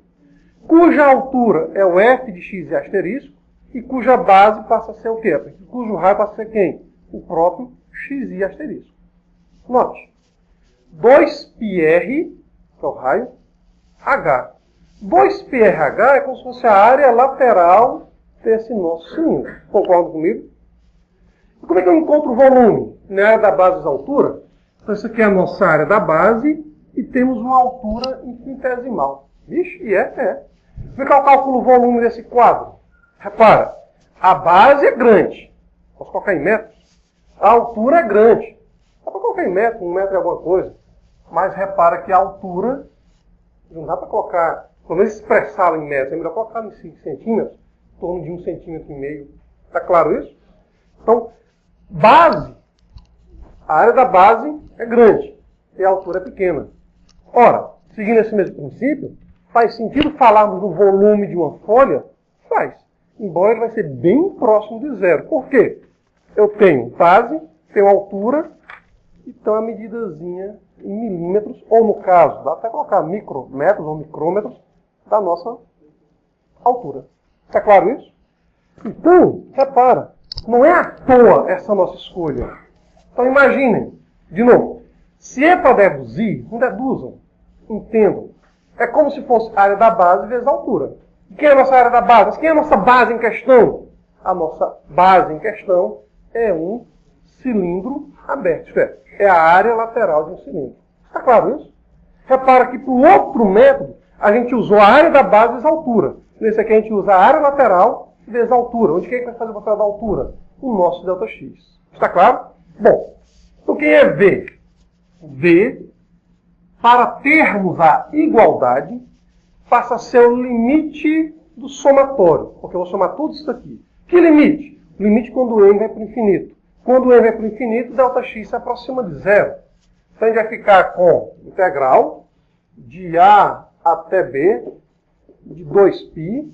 Cuja altura é o f de x asterisco e cuja base passa a ser o quê? Cujo raio passa a ser quem? O próprio xi asterisco. Note. 2πr, que é o raio, h. 2πrh é como se fosse a área lateral desse nosso cilindro. Concordam comigo? E como é que eu encontro o volume? Na área da base, a altura? Então, isso aqui é a nossa área da base e temos uma altura infinitesimal. Vixe, e é. Como é que eu calculo o volume desse quadro? Repara, a base é grande. Posso colocar em metros? A altura é grande. Dá para colocar em metro, 1 metro é alguma coisa. Mas repara que a altura, não dá para colocar, pelo menos expressá-la em metros, é melhor colocar em centímetros, em torno de 1,5 cm. Está claro isso? Então, base, a área da base é grande e a altura é pequena. Ora, seguindo esse mesmo princípio, faz sentido falarmos do volume de uma folha? Faz. Embora ele vai ser bem próximo de zero. Por quê? Eu tenho base, tenho altura, e então a medidazinha em milímetros, ou no caso, dá até colocar micrometros ou micrômetros da nossa altura. Está claro isso? Então, repara, não é à toa essa nossa escolha. Então imaginem, de novo, se é para deduzir, não deduzam, entendam. É como se fosse a área da base vezes a altura. E quem é a nossa área da base? Quem é a nossa base em questão? A nossa base em questão é um cilindro aberto. Isto é a área lateral de um cilindro. Está claro isso? Repara que para o outro método, a gente usou a área da base vezes a altura. Nesse aqui a gente usa a área lateral vezes a altura. Onde quem é que vai fazer o papel da altura? O nosso ΔX. Está claro? Bom, o que é V? V, para termos a igualdade, passa a ser o limite do somatório. Porque eu vou somar tudo isso aqui. Que limite? O limite quando o n vai para o infinito. Quando o n vai para o infinito, ΔX se aproxima de zero. Então a gente vai ficar com integral de A até B de 2π.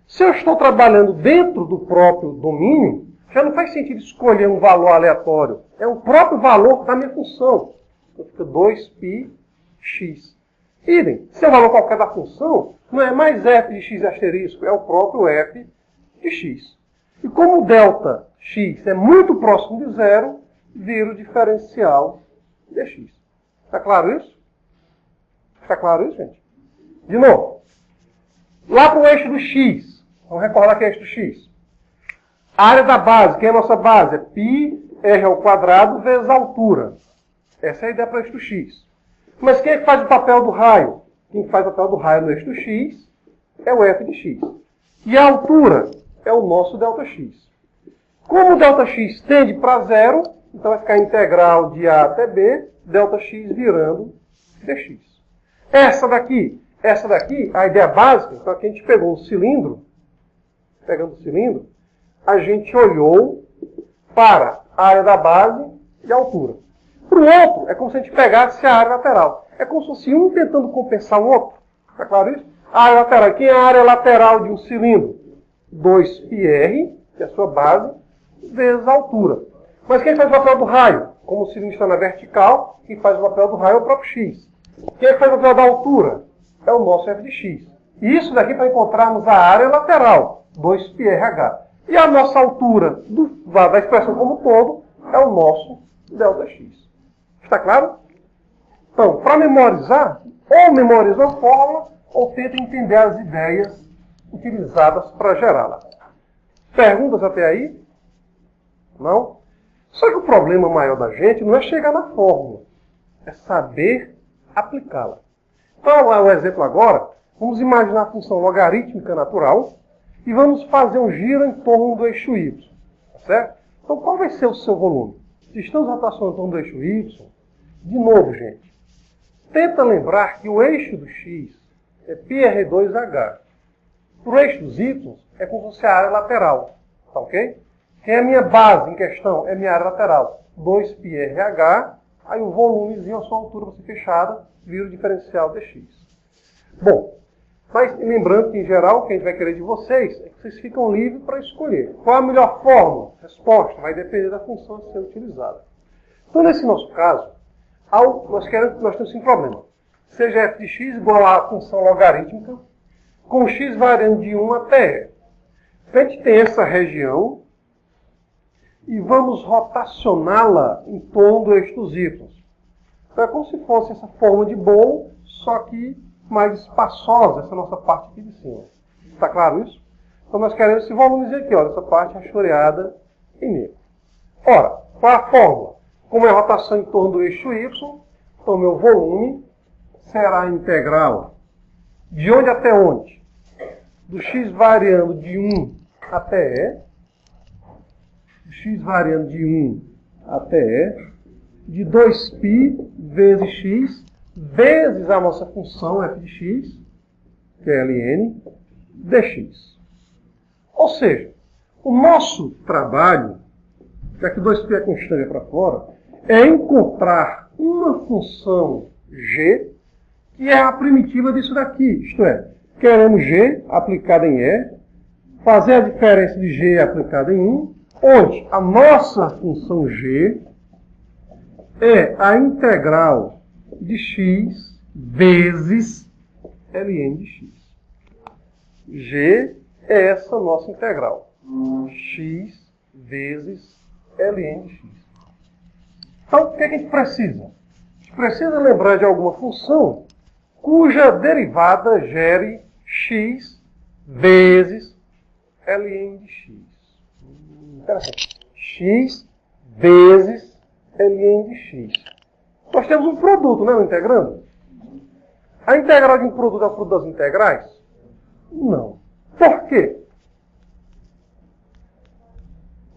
Se eu estou trabalhando dentro do próprio domínio, já não faz sentido escolher um valor aleatório. É o próprio valor da minha função. Então fica 2πx. Idem, se é o valor qualquer da função, não é mais f de x asterisco, é o próprio f de x. E como o ΔX é muito próximo de zero, vira o diferencial dx. Está claro isso? Está claro isso, gente? De novo. Lá para o eixo do x. Vamos recordar que é o eixo do x. A área da base, que é a nossa base, é πr² vezes a altura. Essa é a ideia para o eixo do x. Mas quem é que faz o papel do raio? Quem faz o papel do raio no eixo do x é o f de x. E a altura é o nosso ΔX. Como o ΔX tende para zero, então vai ficar integral de A até B, ΔX virando dx. Essa daqui, a ideia básica, então aqui a gente pegou um cilindro, pegando o cilindro, a gente olhou para a área da base e a altura. Para o outro, é como se a gente pegasse a área lateral. É como se fosse um tentando compensar o outro. Está claro isso? A área lateral. Quem é a área lateral de um cilindro? 2πr, que é a sua base, vezes a altura. Mas quem faz o papel do raio? Como o cilindro está na vertical, quem faz o papel do raio é o próprio x. Quem faz o papel da altura? É o nosso f de x. E isso daqui para encontrarmos a área lateral, 2πrh. E a nossa altura da expressão como um todo é o nosso ΔX. Está claro? Então, para memorizar, ou memoriza a fórmula, ou tenta entender as ideias utilizadas para gerá-la. Perguntas até aí? Não? Só que o problema maior da gente não é chegar na fórmula, é saber aplicá-la. Então, o exemplo agora, vamos imaginar a função logarítmica natural e vamos fazer um giro em torno do eixo y. Tá certo? Então, qual vai ser o seu volume? Se estamos rotacionando em torno do eixo y, de novo, gente, tenta lembrar que o eixo do x é πr2h. Para o eixo dos y, é como se fosse a área lateral. Tá ok? Quem é a minha base em questão? É minha área lateral. 2πrh, aí o volumezinho, a sua altura vai ser fechada, vira o diferencial dx. Bom, mas lembrando que, em geral, o que a gente vai querer de vocês é que vocês ficam livres para escolher. Qual a melhor forma? Resposta vai depender da função a ser utilizada. Então, nesse nosso caso, nós temos um problema. Seja f de x igual à função logarítmica, com x variando de 1 até e. A gente tem essa região e vamos rotacioná-la em torno do eixo dos y. Então é como se fosse essa forma de bolo, só que mais espaçosa, essa nossa parte aqui de cima. Está claro isso? Então nós queremos esse volumezinho aqui, ó, essa parte rachoreada em negro. Ora, qual é a fórmula? Como é a rotação em torno do eixo y, então meu volume será a integral de onde até onde? Do x variando de 1 até e, do x variando de 1 até e, de 2π vezes x, vezes a nossa função f de x, que é ln, dx. Ou seja, o nosso trabalho, já que 2π é constante para fora, é encontrar uma função g que é a primitiva disso daqui. Isto é, queremos g aplicada em e, fazer a diferença de g aplicada em 1, onde a nossa função g é a integral de x vezes ln de x. G é essa nossa integral. X vezes ln de x. Então, o que a gente precisa? A gente precisa lembrar de alguma função cuja derivada gere x vezes ln de x. Interessante. X vezes ln de x. Nós temos um produto, né, no integrando? A integral de um produto é o produto das integrais? Não. Por quê?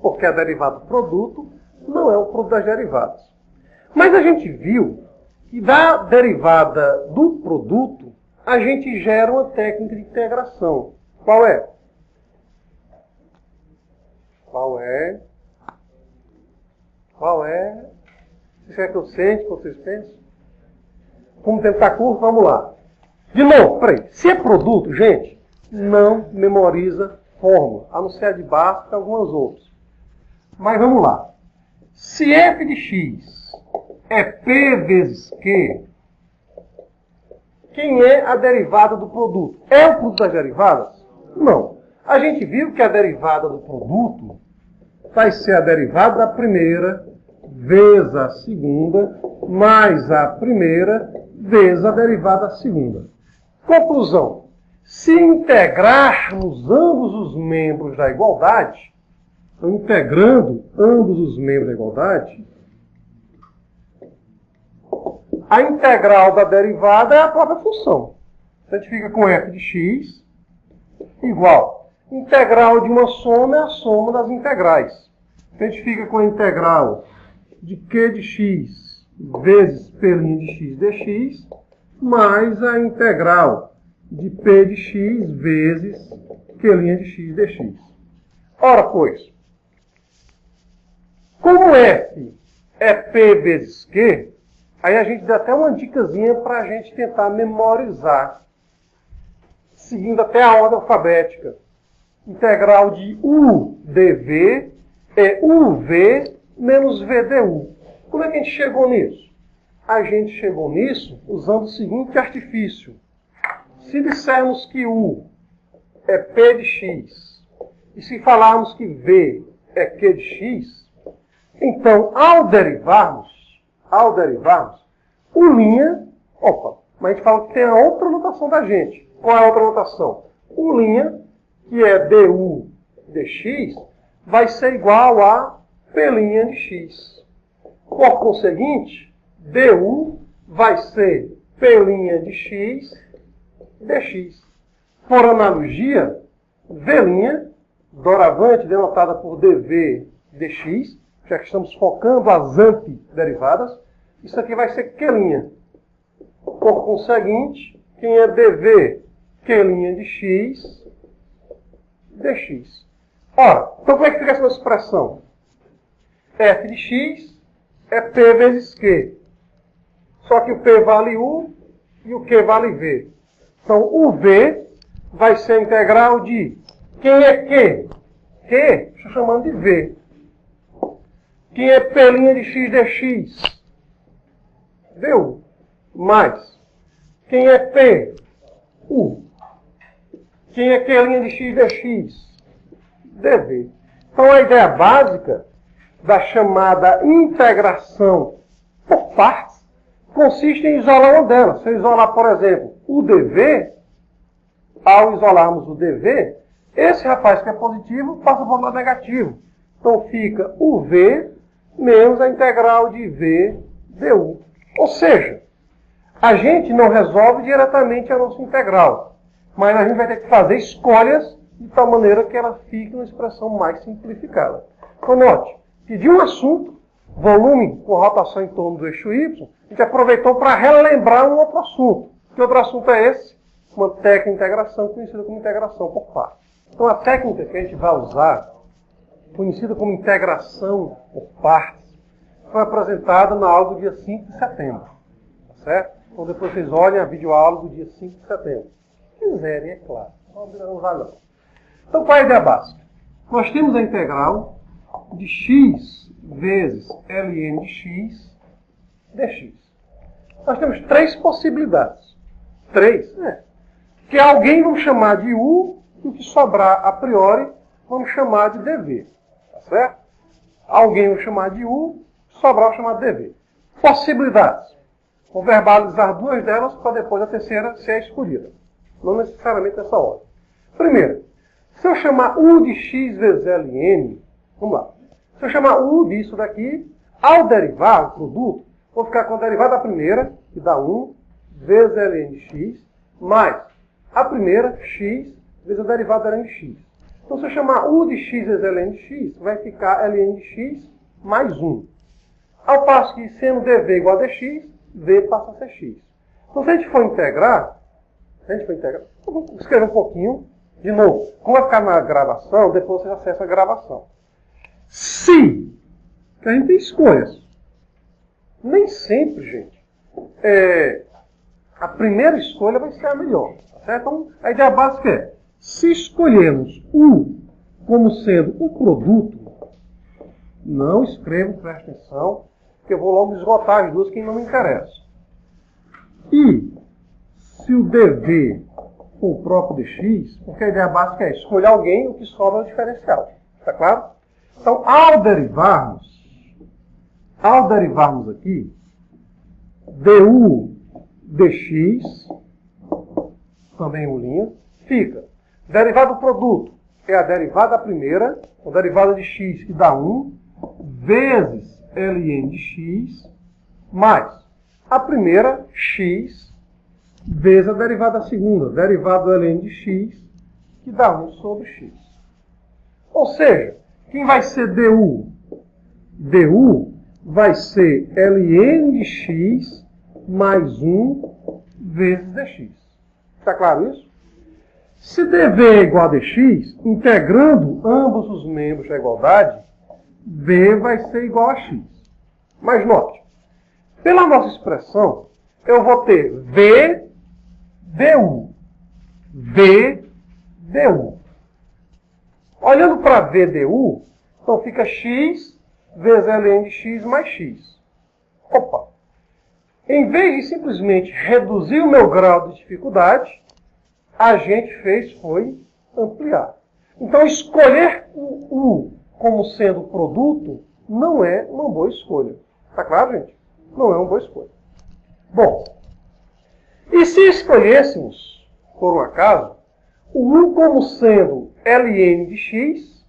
Porque a derivada do produto não é o produto das derivadas. Mas a gente viu que da derivada do produto, a gente gera uma técnica de integração. Qual é? Qual é? Vocês querem que eu sente, que vocês pensam? Como o tempo está curto, vamos lá. De novo, peraí. Se é produto, gente, não memoriza fórmula, a não ser a de Bhaskara e algumas outras. Mas vamos lá. Se f de x é p vezes q, quem é a derivada do produto? É o produto das derivadas? Não. A gente viu que a derivada do produto vai ser a derivada da primeira vezes a segunda, mais a primeira vezes a derivada da segunda. Conclusão. Se integrarmos ambos os membros da igualdade, então, integrando ambos os membros da igualdade, a integral da derivada é a própria função. Então, a gente fica com f de x igual. Integral de uma soma é a soma das integrais. Então, a gente fica com a integral de q de x vezes p' de x dx, mais a integral de p de x vezes q' de x dx. Ora, pois, como f é p vezes q, aí a gente dá até uma dicasinha para a gente tentar memorizar, seguindo até a ordem alfabética. Integral de u dv é uv menos v du. Como é que a gente chegou nisso? A gente chegou nisso usando o seguinte artifício. Se dissermos que u é p de x, e se falarmos que v é q de x, então, ao derivarmos, o linha, mas a gente fala que tem a outra notação da gente. Qual é a outra notação? O linha, que é du dx, vai ser igual a p' de x. Por conseguinte, du vai ser p' de x dx. Por analogia, v', doravante denotada por dv dx, já que estamos focando as antiderivadas, isso aqui vai ser q'. Por conseguinte, quem é dv q' de x dx. Ora, então como é que fica essa expressão? F de x é p vezes q. Só que o p vale u e o q vale v. Então, o v vai ser a integral de quem é q? Q, estou chamando de v. Quem é p' de x dx? Du. Mais. Quem é p? U. Quem é q' de x dx? dv. Então, a ideia básica da chamada integração por partes consiste em isolar uma delas. Se eu isolar, por exemplo, o dv, ao isolarmos o dv, esse rapaz que é positivo passa para o lado negativo. Então, fica o v menos a integral de v du. Ou seja, a gente não resolve diretamente a nossa integral, mas a gente vai ter que fazer escolhas de tal maneira que ela fique uma expressão mais simplificada. Então, note que de um assunto, volume com rotação em torno do eixo y, a gente aproveitou para relembrar um outro assunto. Que outro assunto é esse? Uma técnica de integração conhecida como integração por partes. Então, a técnica que a gente vai usar, conhecida como integração por partes, foi apresentada na aula do dia 5 de setembro. Tá certo? Então, depois vocês olhem a videoaula do dia 5 de setembro. Se quiserem, é claro. Não vai não. Então, qual é a ideia básica? Nós temos a integral de x vezes ln de x dx. Nós temos três possibilidades. Três? Que alguém vamos chamar de u, e o que sobrar a priori vamos chamar de dv. Tá certo? Alguém vamos chamar de u, sobrar vamos chamar de dv. Possibilidades. Vou verbalizar duas delas para depois a terceira ser escolhida. Não necessariamente nessa ordem. Primeiro, se eu chamar u de x vezes ln, vamos lá. Se eu chamar U disso daqui, ao derivar o produto, vou ficar com a derivada da primeira, que dá 1, vezes ln de x, mais a primeira, x, vezes a derivada da ln de x. Então, se eu chamar U de x vezes ln de x, vai ficar ln de x mais 1. Ao passo que, sendo dv igual a dx, v passa a ser x. Então, se a gente for integrar, eu vou escrever um pouquinho, de novo. Como vai ficar na gravação, depois você acessa a gravação. Se, que a gente tem escolhas. Nem sempre, gente, a primeira escolha vai ser a melhor. Tá certo? Então, a ideia básica é, se escolhermos U como sendo o produto, não escrevo, preste atenção, porque eu vou logo esgotar as duas que não me interessam. E se o dv for o próprio dx, porque a ideia básica é escolher alguém, o que sobra é o diferencial. Está claro? Então, ao derivarmos aqui, du dx, também U', fica. Derivada do produto é a derivada da primeira, a derivada de x, que dá 1, vezes ln de x, mais a primeira, x, vezes a derivada da segunda, derivada do ln de x, que dá 1 sobre x. Ou seja, quem vai ser du? Du vai ser ln de x mais 1 vezes dx. Está claro isso? Se dv é igual a dx, integrando ambos os membros da igualdade, v vai ser igual a x. Mas note, pela nossa expressão, eu vou ter v du. V du. Olhando para v du, então fica x vezes ln de x mais x. Opa! Em vez de simplesmente reduzir o meu grau de dificuldade, a gente foi ampliar. Então, escolher o U como sendo produto não é uma boa escolha. Está claro, gente? Não é uma boa escolha. Bom, e se escolhêssemos, por um acaso, o U como sendo ln de x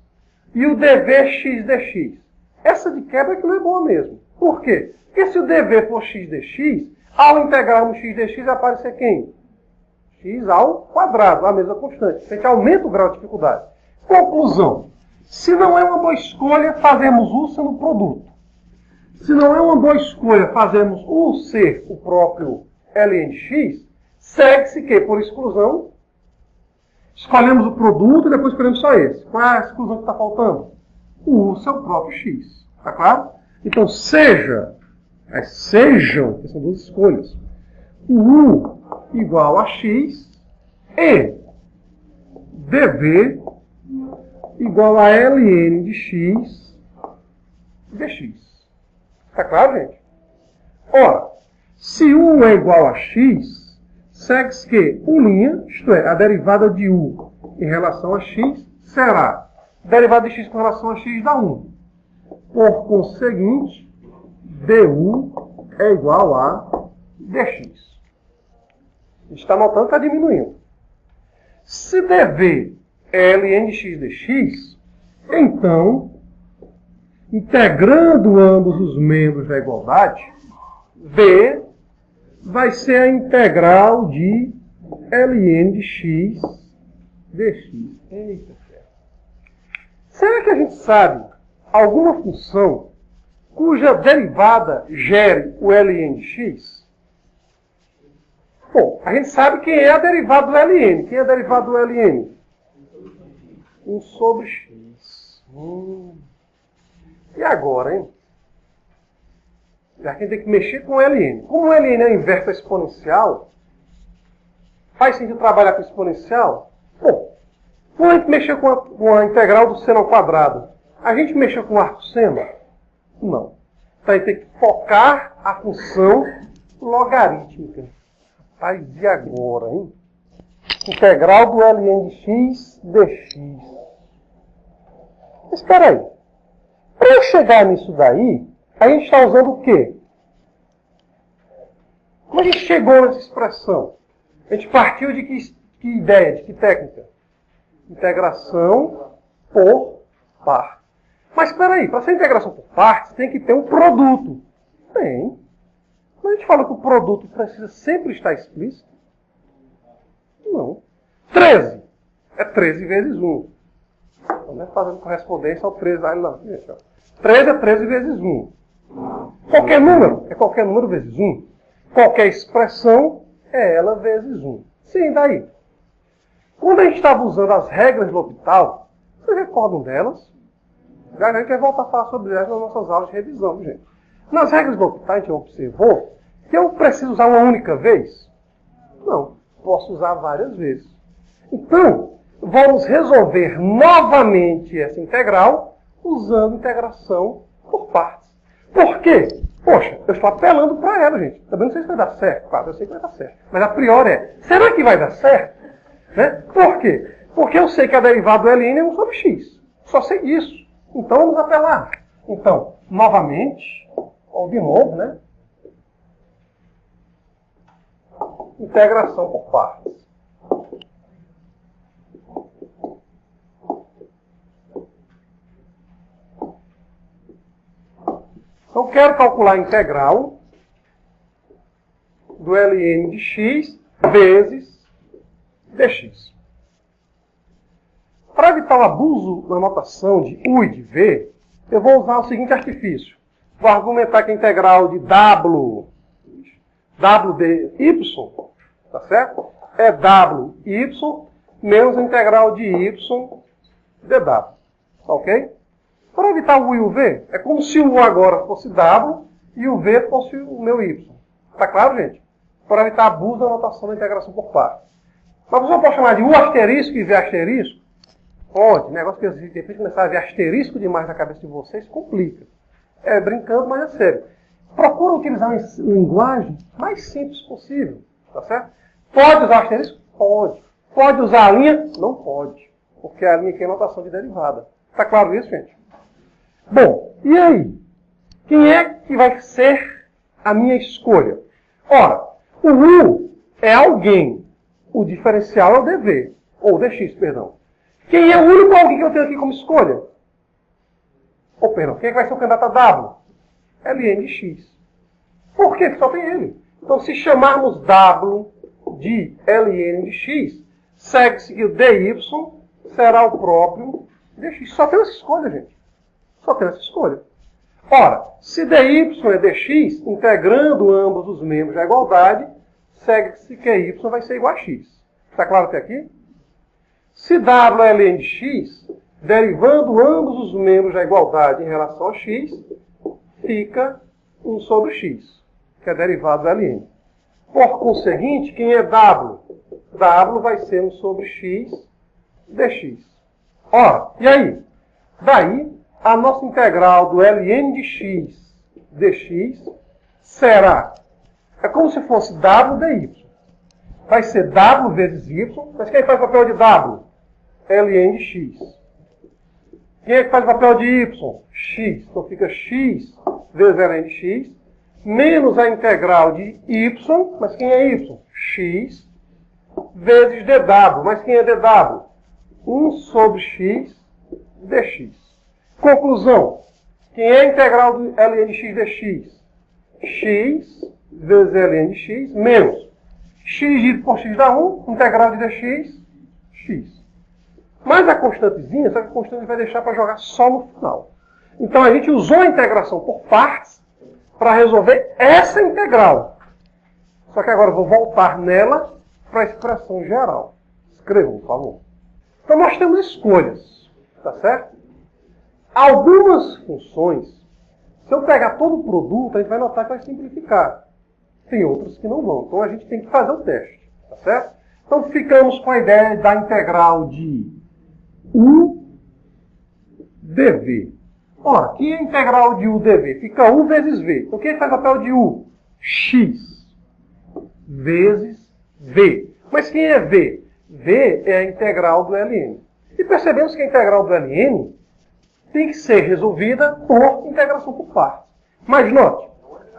e o dvx dx? Essa de quebra que não é boa mesmo. Por quê? Porque se o dv for x dx, ao integrarmos x dx, vai aparecer quem? X ao quadrado, a mesma constante. A gente aumenta o grau de dificuldade. Conclusão. Se não é uma boa escolha, fazemos U sendo produto. Se não é uma boa escolha, fazemos U ser o próprio ln de x, segue-se que, por exclusão, escolhemos o produto e depois escolhemos só esse. Qual é a exclusão que está faltando? O U ser o próprio x. Está claro? Então, sejam, que são duas escolhas, o U igual a x e dv igual a ln de x dx. Está claro, gente? Ora, se U é igual a x, segue-se que U', isto é, a derivada de U em relação a x, será derivada de x com relação a x dá 1. Por conseguinte, du é igual a dx. A gente está notando que está diminuindo. Se dv é ln de x dx, então, integrando ambos os membros da igualdade, v vai ser a integral de ln de x dx. Eita, será que a gente sabe alguma função cuja derivada gere o ln de x? Bom, a gente sabe quem é a derivada do ln. Quem é a derivada do ln? 1 sobre x. E agora, hein? Já que a gente tem que mexer com o ln. Como o ln é o inverso exponencial, faz sentido trabalhar com exponencial? Bom, quando a gente mexer com a integral do seno ao quadrado, a gente mexeu com o arco seno? Não. Então a gente tem que focar a função logarítmica. Rapaz, e agora, hein? Integral do ln de x dx. Mas espera aí. Para eu chegar nisso daí, a gente está usando o quê? Como a gente chegou nessa expressão? A gente partiu de que ideia, de que técnica? Integração por par. Mas espera aí, para ser integração por partes, tem que ter um produto. Tem. Mas a gente fala que o produto precisa sempre estar explícito? Não. 13. É 13 vezes 1. Então, não é fazendo correspondência ao 13 aí não. 13 é 13 vezes 1. Qualquer número é qualquer número vezes 1. Qualquer expressão é ela vezes 1. Sim, daí. Quando a gente estava usando as regras do L'Hopital, vocês recordam delas? Já a gente vai voltar a falar sobre elas nas nossas aulas de revisão, gente. Nas regras do L'Hopital, a gente observou que eu preciso usar uma única vez? Não. Posso usar várias vezes. Então, vamos resolver novamente essa integral usando integração por partes. Por quê? Poxa, eu estou apelando para ela, gente. Também não sei se vai dar certo. Claro, eu sei que vai dar certo. Mas a priori é, será que vai dar certo? Né? Por quê? Porque eu sei que a derivada do ln é 1 sobre x. Só sei disso. Então, vamos apelar. Então, novamente, ou de novo, né? Integração por partes. Então, quero calcular a integral do ln de x vezes dx. Para evitar o abuso na notação de u e de v, eu vou usar o seguinte artifício. Vou argumentar que a integral de w dy, tá certo? É wy menos a integral de y dw. Tá ok? Para evitar o u e o v, é como se o u agora fosse w e o v fosse o meu y. Tá claro, gente? Para evitar abuso da notação da integração por partes. Mas você pode chamar de u asterisco e v asterisco? Pode. Negócio que de repente começar a ver asterisco demais na cabeça de vocês, complica. É brincando, mas é sério. Procura utilizar uma linguagem mais simples possível. Tá certo? Pode usar asterisco? Pode. Pode usar a linha? Não pode. Porque a linha aqui é notação de derivada. Tá claro isso, gente? Bom, e aí? Quem é que vai ser a minha escolha? Ora, o u é alguém. O diferencial é o dv. Ou dx, perdão. Quem é o único alguém que eu tenho aqui como escolha? Ou, perdão, quem é que vai ser o candidato a w? ln de x. Por quê? Porque só tem ele. Então, se chamarmos w de ln de x, segue-se que o dy será o próprio dx. Só tem essa escolha, gente. Só tem essa escolha. Ora, se dy é dx, integrando ambos os membros da igualdade, segue-se que y vai ser igual a x. Está claro até aqui? Se w é ln de x, derivando ambos os membros da igualdade em relação a x, fica 1 sobre x, que é derivado do ln. Por conseguinte, quem é w? W vai ser 1 sobre x dx. Ora, e aí? Daí, a nossa integral do ln de x dx será, é como se fosse w dy. Vai ser w vezes y, mas quem faz o papel de w? ln de x. Quem é que faz o papel de y? X. Então fica x vezes ln de x, menos a integral de y, mas quem é y? X, vezes dw, mas quem é dw? 1 sobre x dx. Conclusão. Quem é a integral do ln de x dx? X vezes ln de x, menos x dividido por x dá 1, integral de dx, x. Mas a constantezinha, só que a constante a gente vai deixar para jogar só no final. Então a gente usou a integração por partes para resolver essa integral. Só que agora eu vou voltar nela para a expressão geral. Escrevam, por favor. Então nós temos escolhas, tá certo? Algumas funções, se eu pegar todo o produto, a gente vai notar que vai simplificar. Tem outras que não vão. Então a gente tem que fazer o teste, tá certo? Então ficamos com a ideia da integral de u dv. Ora, que é a integral de u dv? Fica u vezes v. Então, quem faz o papel de u? X vezes v. Mas quem é v? V é a integral do ln. E percebemos que a integral do ln tem que ser resolvida por integração por partes. Mas note,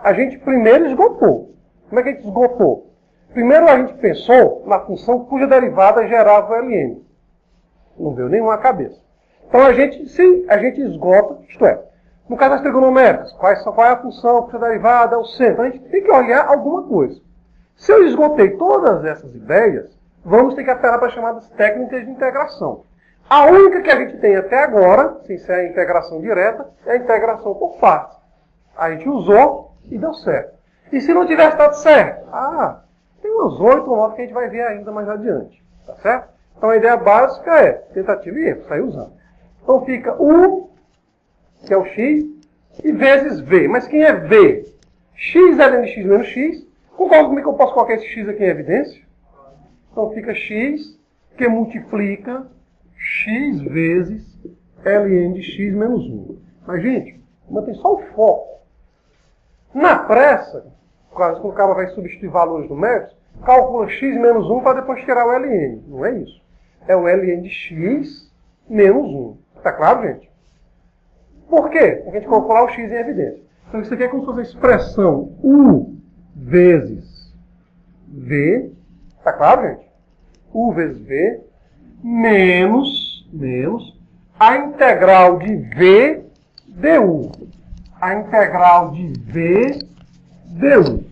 a gente primeiro esgotou. Como é que a gente esgotou? Primeiro a gente pensou na função cuja derivada gerava o ln. Não veio nenhuma à cabeça. Então, se a gente esgota, isto é, no caso das trigonométricas, qual é a função, que é derivada, é o centro. A gente tem que olhar alguma coisa. Se eu esgotei todas essas ideias, vamos ter que apelar para as chamadas técnicas de integração. A única que a gente tem até agora, sem ser a integração direta, é a integração por partes. A gente usou e deu certo. E se não tivesse dado certo? Tem umas 8 ou 9 que a gente vai ver ainda mais adiante. Tá certo? Então a ideia básica é tentativa e erro, sair usando. Então fica U, que é o X, e vezes V. Mas quem é V? X é ln de X menos X. Concorda comigo que eu posso colocar esse X aqui em evidência? Então fica X, que multiplica X vezes ln de X menos 1. Mas, gente, mantém só o foco. Na pressa, quando o cara vai substituir valores numéricos, calcula X menos 1 para depois tirar o ln. Não é isso. É o ln de X menos 1. Tá claro, gente? Por quê? Porque a gente colocou lá o X em evidência. Então isso aqui é como se fosse a expressão U vezes V. Tá claro, gente? U vezes V menos a integral de V du. A integral de V du.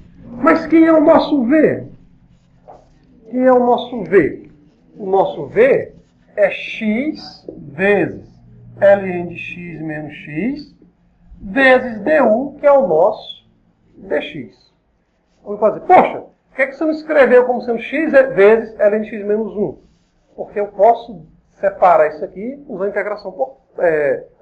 Mas quem é o nosso V? Quem é o nosso V? O nosso V é X vezes ln de X menos X vezes du, que é o nosso dx. Vamos fazer, poxa, por que você não escreveu como sendo X vezes ln de X menos 1? Porque eu posso separar isso aqui usando a integração por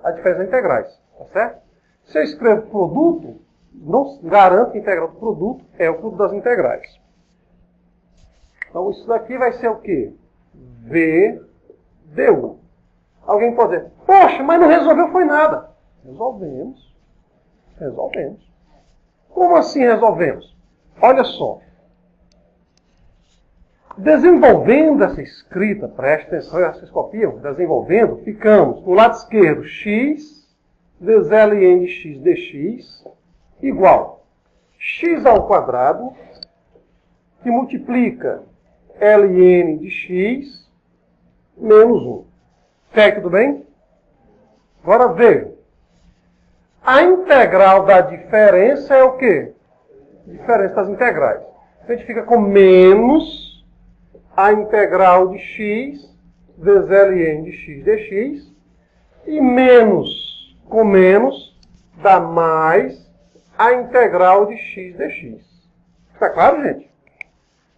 a diferença de integrais. Tá certo? Se eu escrevo produto, não garanto que a integral do produto é o produto das integrais. Então isso daqui vai ser o quê? V du. Alguém pode dizer, poxa, mas não resolveu foi nada. Resolvemos. Como assim resolvemos? Olha só. Desenvolvendo essa escrita, preste atenção, vocês copiam, desenvolvendo, ficamos no lado esquerdo x vezes ln de x dx igual x ao quadrado, que multiplica ln de x menos 1. Até aí, tudo bem? Agora veja. A integral da diferença é o quê? Diferença das integrais. A gente fica com menos a integral de x vezes ln de x dx. E menos com menos dá mais a integral de x dx. Está claro, gente?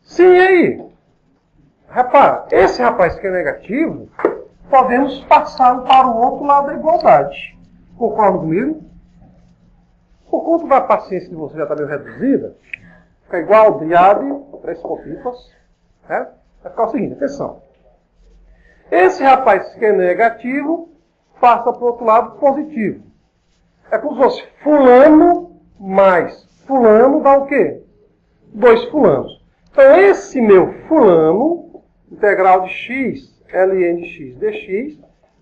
Sim, e aí? Repara, esse rapaz que é negativo, podemos passá-lo para o outro lado da igualdade. Concorda comigo? Por conta da paciência de você já está meio reduzida, fica igual diab, 3 copipas. Vai ficar o seguinte, atenção. Esse rapaz que é negativo, passa para o outro lado positivo. É como se fosse fulano mais fulano dá o quê? 2 fulanos. Então esse meu fulano, integral de x, ln de x dx,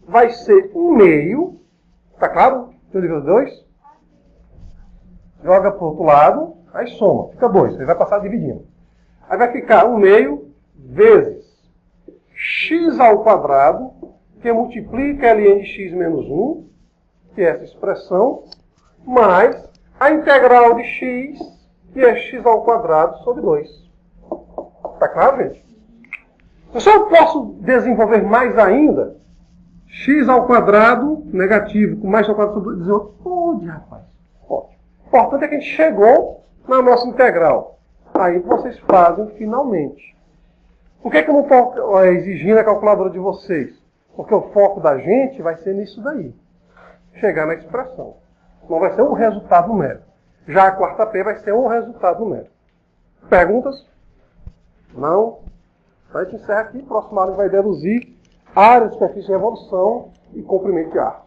vai ser 1 meio. Tá claro? 2 vezes 2. Joga para o outro lado, aí soma. Fica 2. Aí vai passar dividindo. Aí vai ficar 1 meio vezes x ao quadrado, que multiplica ln de x menos 1, que é essa expressão, mais a integral de x, que é x ao quadrado sobre 2. Tá claro, gente? Eu só posso desenvolver mais ainda x ao quadrado negativo, com mais ao quadrado sobre 2. Pode, rapaz. Pode. O importante é que a gente chegou na nossa integral. Aí vocês fazem finalmente. Por que eu não estou exigindo a calculadora de vocês? Porque o foco da gente vai ser nisso daí. Chegar na expressão. Não vai ser um resultado numérico. Já a quarta P vai ser um resultado numérico. Perguntas? Não? Então a gente encerra aqui. Próximo aula vai deduzir área, superfície de revolução e comprimento de ar.